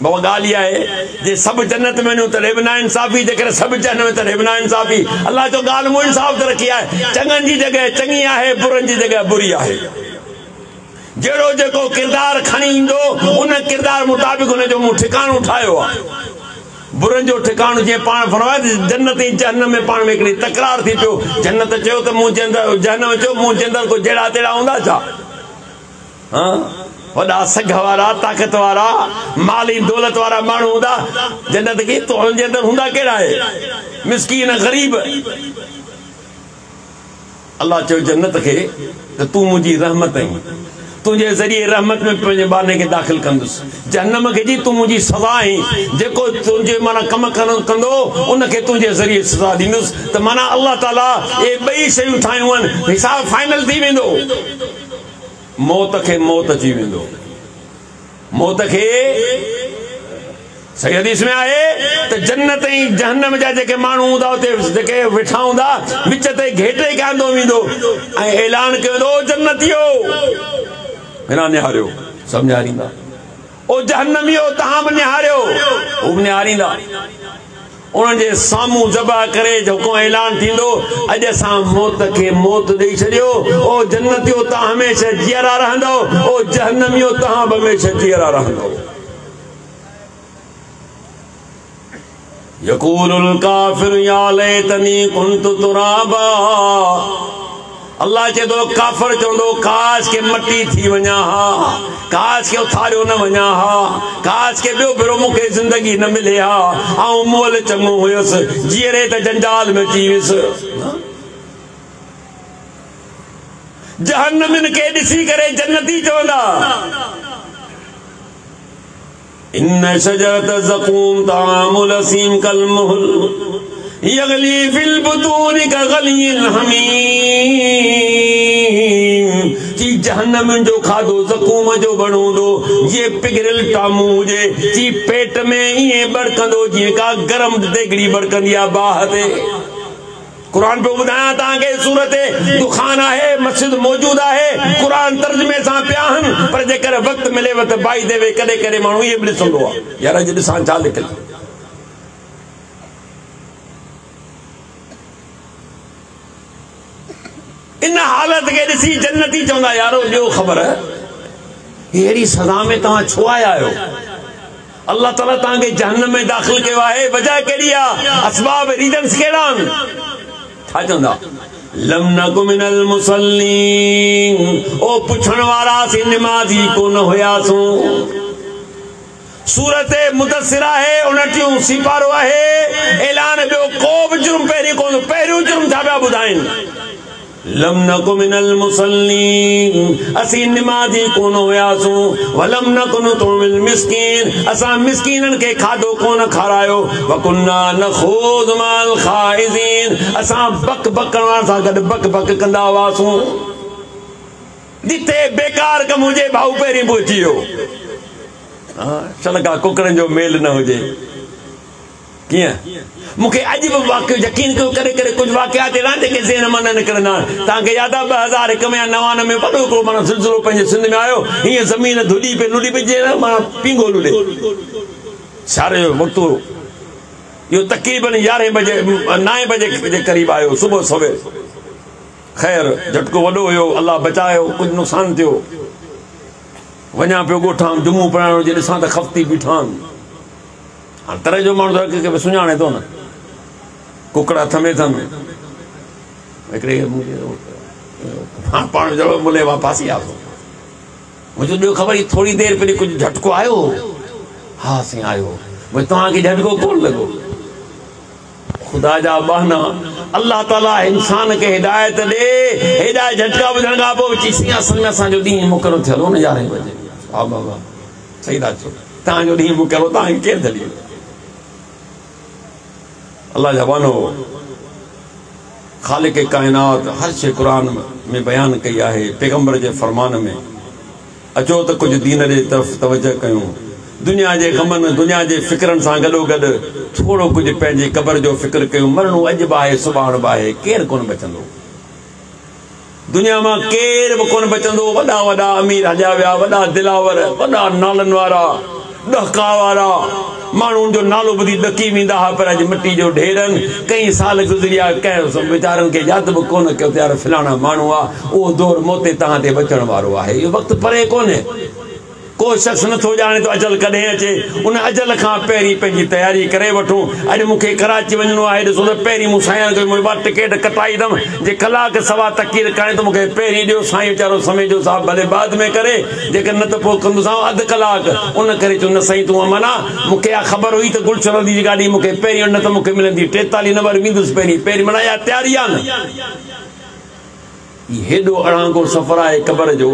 Speaker 1: बाबा ॻाल्हि इहा आहे जे सभु जन्नत में वञूं त बि ना इंसाफ़ी जेकॾहिं सभु जहन्नम में त बि ना इंसाफ़ी अल्लाह जो ॻाल्हि मूं इंसाफ़ ते रखी आहे चङनि जी जॻह चङी आहे बुरनि जी जॻह बुरी आहे जहिड़ो जेको किरदार खणी ईंदो उन किरदार मुताबिक़ हुनजो मूं ठिकाणो ठाहियो आहे बुरनि जो ठिकाणो जीअं पाण फरमाए जन्नत ऐं जहन्नम में पाण में हिकिड़ी तकरार थी पियो जन्नत चयो त मूं जहन्नम चयो मूं चवंदड़ को जहिड़ा तहिड़ा हूंदा छा हाँ वॾा सघ वारा ताक़त वारा माली दौलत वारा माण्हू हूंदा जन्नत की तो हुनजे अंदरि हूंदा कहिड़ा आहे मिस्कीन ग़रीब अल्लाह चयो जन्नत खे त तूं मुंहिंजी रहमत आहीं तुंहिंजे ज़रिए रहमत में पंहिंजे बाने खे दाख़िल कंदुसि जहन्नम खे जी तूं मुंहिंजी सज़ा आहीं जेको तुंहिंजे माना कम कंदो उनखे तुंहिंजे ज़रिए सज़ा ॾींदुसि त माना अल्लाह ताला इहे ॿई शयूं ठाहियूं आहिनि हिसाब फाइनल थी वेंदो मौत खे मौत अची वेंदो मौत खे सही हदीस में आहे त जन्नत ऐं जहन्नम जा जेके माण्हू हूंदा उते जेके वेठा हूंदा विच ते घेटे कांदो वेंदो ऐं ऐलान कयो वेंदो जन्नतियो हिन निहारियो सभु निहारींदा ओ जहन्नमियो तव्हां बि निहारियो हू बि निहारींदा उन्हनि जे साम्हूं ज़बह करे जेको ऐलान थींदो अॼु असां मौत खे मौत ॾेई छॾियो ओ जन्नतियो तव्हां हमेशह जीअरा रहंदो ओ जहन्नमियो तव्हां बि हमेशह जीअरा रहंदो यक़ूलुल काफ़िर या लैतनी कुन्तु तुराबा। अल्लाह चए थो काफ़िर चवंदो काश के मट्टी थी वञा हा, काश के उथारियो न वञा हा, काश के ॿियो भेरो मूंखे ज़िंदगी न मिले हा, ऐं मोल चङो हुयुसि, जीअरे त जंजाल में अची वियुसि। जहन्नमिन खे ॾिसी करे जन्नती चवंदा इन्न शजरत ज़क़ूम तामुल असीम कल मुहल यगली फिल बुतून कगलिल हमीम। ची जहन्नम जो खाधो ज़क़ूम जो बणूंदो ये पिघरियल टामू हुजे, ची पेट में ये बड़कंदो जीअं का गरम देगड़ी बड़कंदी आहे बाह ते। कुरान पे ॿुधायां तव्हांखे सूरत दुखान आहे, मस्जिद मौजूद आहे, कुरान तर्जुमे सां पिया आहिनि, पर जेकर वक़्तु मिलेव त बाई देवे कॾहिं कॾहिं माण्हू इहे बि ॾिसंदो आहे यार अॼु ॾिसां छा लिखियल। इन हालत खे ॾिसी जन्नती चवंदा यारो ॿियो ख़बर अहिड़ी सज़ा में तव्हां छो आया आहियो? अल्लाह ताला तव्हांखे जहन्नम में दाख़िल कयो आहे, वजह कहिड़ी आहे? असबाब रीजन्स कहिड़ा आहिनि? छा चवंदा? लम नकु मिनल मुसल्लीन, ओ पुछण वारा से नमाज़ी कोन हुयासूं। सूरत मुदस्सिर आहे, 29 सिपारो आहे, ऐलान ॿियो को बि जुर्म पहिरीं कोन, पहिरियों जुर्म छा पिया ॿुधाइनि? लम नकु मिनल मुसल्लीन, असीं नमाज़ी कोन हुयासूं, वलम नकु नुत'मिल मिस्कीन, असां मिस्कीननि खे खाधो कोन खारायो, वकुन्ना नख़ूज़ मअल ख़ाइज़ीन, असां बक बकण वारनि सां गॾु बक बक कंदा हुआसूं। जिथे बेकार कमु हुजे भाऊ पहिरीं पहुची वियो, चल का कुकड़नि जो मेल न हुजे। कीअं मूंखे अॼु बि वाक़ियो यकीन कयो, करे करे कुझु वाक़ियात अहिड़ा जेके ज़हन मां न निकिरंदा आहिनि। तव्हांखे यादि आहे 2001 में या 99 में वॾो हिकिड़ो माना सिलसिलो पंहिंजे सिंध में आयो, हीअं ज़मीन धुॾी पे लुॾी पे जीअं माना पींगो लुॾे। सारे जो वक़्तु इहो तक़रीबन 11 बजे 9 बजे जे क़रीब आयो सुबुह सवेर। ख़ैर झटको वॾो हुयो, अल्लाह बचायो, कुझु नुक़सानु थियो। वञा पियो ॻोठां जुमो पढ़ाइणो जे ॾिसां त खफ़्ती बीठा आहिनि। हाणे तरह जो माण्हू त खे सुञाणे थो न, कुकड़ा थमे अथनि हिकिड़े पाण जहिड़ो मुले वापसी आयो। मुंहिंजो ॿियो ख़बर ई थोरी देरि पहिरीं कुझु झटको आयो, हा साईं आयो, भई तव्हांखे झटको कोन लॻो? ख़ुदा जा बहाना अल्लाह ताला इंसान खे हिदायत ॾे, हेॾा झटका ॿुधण खां पोइ चईं असल में असांजो ॾींहुं मुक़ररु थियल हो न 11 बजे। हा बाबा सही था चओ, तव्हांजो ॾींहुं मुक़ररु, तव्हांखे केरु दली? अल्लाह जा बानो ख़ालिक़ काइनात हर शइ क़ुरान में बयान कई आहे, पैगंबर जे फरमान में। अचो त कुझु दीन जे तरफ़ तवजह कयूं, दुनिया जे ग़मनि दुनिया जे फ़िक्रनि सां गॾोगॾु थोरो कुझु पंहिंजे क़बर जो फ़िक्र कयूं। मरणो अॼु बि आहे, सुभाणे बि आहे, केरु कोन बचंदो दुनिया मां, केरु बि कोन बचंदो। वॾा वॾा अमीर हलिया विया, वॾा दिलावर, वॾा नालनि वारा, ॾहका वारा माण्हुनि जो नालो ॿुधी ॾकी वेंदा हुआ, पर अॼु मिटी जो ढेरनि। कई साल गुज़रिया, कंहिं वीचारनि खे यादि बि कोन कयो त यार फलाणा माण्हू आहे, उहो दौर मोते तव्हां ते बचण वारो आहे। इहो वक़्तु परे कोन्हे, को शख़्स नथो ॼाणे तो अजल कॾहिं अचे। उन अजल खां पहिरीं पंहिंजी तयारी करे वठूं। अॼु मूंखे कराची वञिणो आहे, ॾिसो त पहिरीं मूं साईं खे मुंहिंजा टिकेट कटाईंदमि, जे कलाक सवा तकीर करे त मूंखे पहिरीं ॾियो साईं वीचारो समय जो साहब भले बाद में करे, जेकर न त पोइ कंदुसि अधु कलाक। उन करे चयो न साईं तूं माना मूंखे इहा ख़बर हुई त गुलशन जी गाॾी मूंखे पहिरीं, न त मूंखे मिलंदी 43 नंबर वेंदुसि पहिरीं माना इहा तयारी आहे न। हेॾो अड़ांगो सफ़र आहे क़बर जो,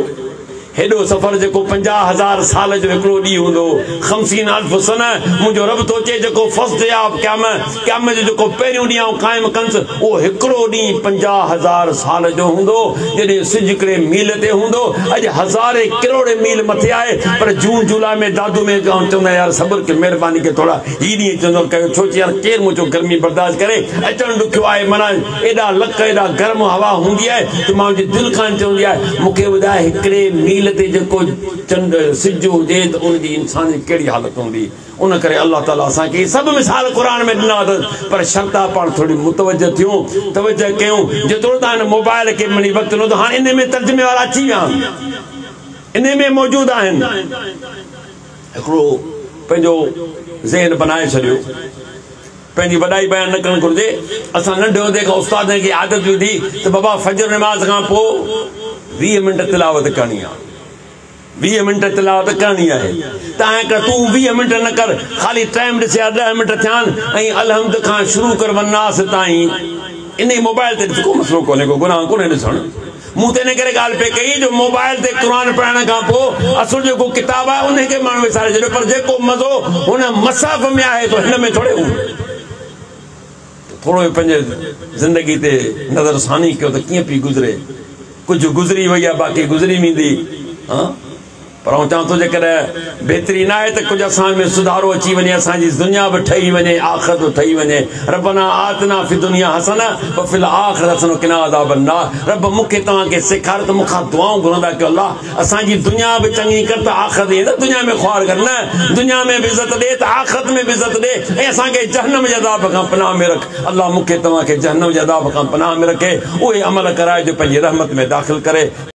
Speaker 1: हेॾो सफ़र जेको 50,000 साल जो हिकिड़ो ॾींहुं हूंदो, 50,000 सना। मुंहिंजो रब थो चए जेको फर्स्ट डे ऑफ क़याम जो जेको पहिरियों ॾींहुं आउं क़ाइमु कंदुसि, उहो हिकिड़ो ॾींहुं 50,000 साल जो हूंदो, जॾहिं सिज हिकिड़े मील ते हूंदो। अॼु हज़ारे किरोड़े मील मथे आहे, पर जून जुलाई में दादू में चवंदा यार सब्र के महिरबानी के थोरा हीअ ॾींहुं चवंदो कयो, छो यार केरु मुंहिंजो गर्मी बर्दाश्त करे। अचणु ॾुखियो आहे, माना एॾा लख एॾा गर्म हवा हूंदी आहे त माण्हू जी दिलि खां चवंदी आहे मूंखे ॿुधाए हिकिड़े मील ते जेको चंड सिज हुजे त उनजी इंसान जी कहिड़ी हालत हूंदी। उन करे अल्लाह ताला असांखे सभु मिसाल क़ुरान में ॾिना अथसि, पर शर्त आहे पाण थोरी मुतवजह थियूं, तवजह कयूं। जेतिरो तव्हां हिन मोबाइल खे मिली वक़्तु ॾिनो, हाणे इन में तर्जुमे वारा अची विया आहिनि, इन में मौजूदु आहिनि। हिकिड़ो पंहिंजो ज़हन बनाए छॾियो, पंहिंजी वॾाई बयान न करणु घुरिजे। असां नंढे हूंदे खां उस्तादनि खे आदत विधी त बाबा फजर नमाज़ खां पोइ 20 मिंट तिलावत करणी आहे, 20 मिंट तिलावत करणी आहे। तव्हां तूं 20 मिंट न कर, ख़ाली टाइम ॾिसे 10 मिंट थियनि ऐं अलहम्द खां शुरू कर वन्नास ताईं। इन मोबाइल ते को मसलो कोन्हे, को गुनाह कोन्हे ॾिसणु। मूं त इन करे ॻाल्हि पे कई जो मोबाइल ते क़ुर पढ़ण खां पोइ असुल जेको किताब आहे उनखे माण्हू विसारे छॾियो, पर जेको मज़ो हुन मसाफ़ में आहे तो हिन में थोरे हो। थोरो पंहिंजे ज़िंदगी ते नज़रसानी कयो त कीअं पई गुज़रे। कुझु गुज़री वई आहे, बाक़ी गुज़री वेंदी। पर आउं चवां थो जेकॾहिं बहितरी न आहे त कुझु असां में सुधारो अची वञे, असांजी दुनिया बि ठही वञे, आख़िरत बि ठही वञे। रब्बना आतना फी दुनिया हसना व फिल आखिरत हसना व क़िना अज़ाबन नार। रब मूंखे तव्हांखे सेखार त मूंखां दुआऊं घुरंदा कयो अल्लाह असांजी दुनिया बि चङी कर त आख़िरत ॾे। न दुनिया में ख़्वार कर, न दुनिया में बि इज़त ॾे त आख़िरत में बि इज़त ॾे, ऐं असांखे जहन्नम जे अज़ाब खां पनाह में रख। अल्लाह मूंखे तव्हांखे जहन्नम जे अज़ाब खां पनाह में रखे, उहे अमल कराए जो पंहिंजी रहमत में दाख़िल करे।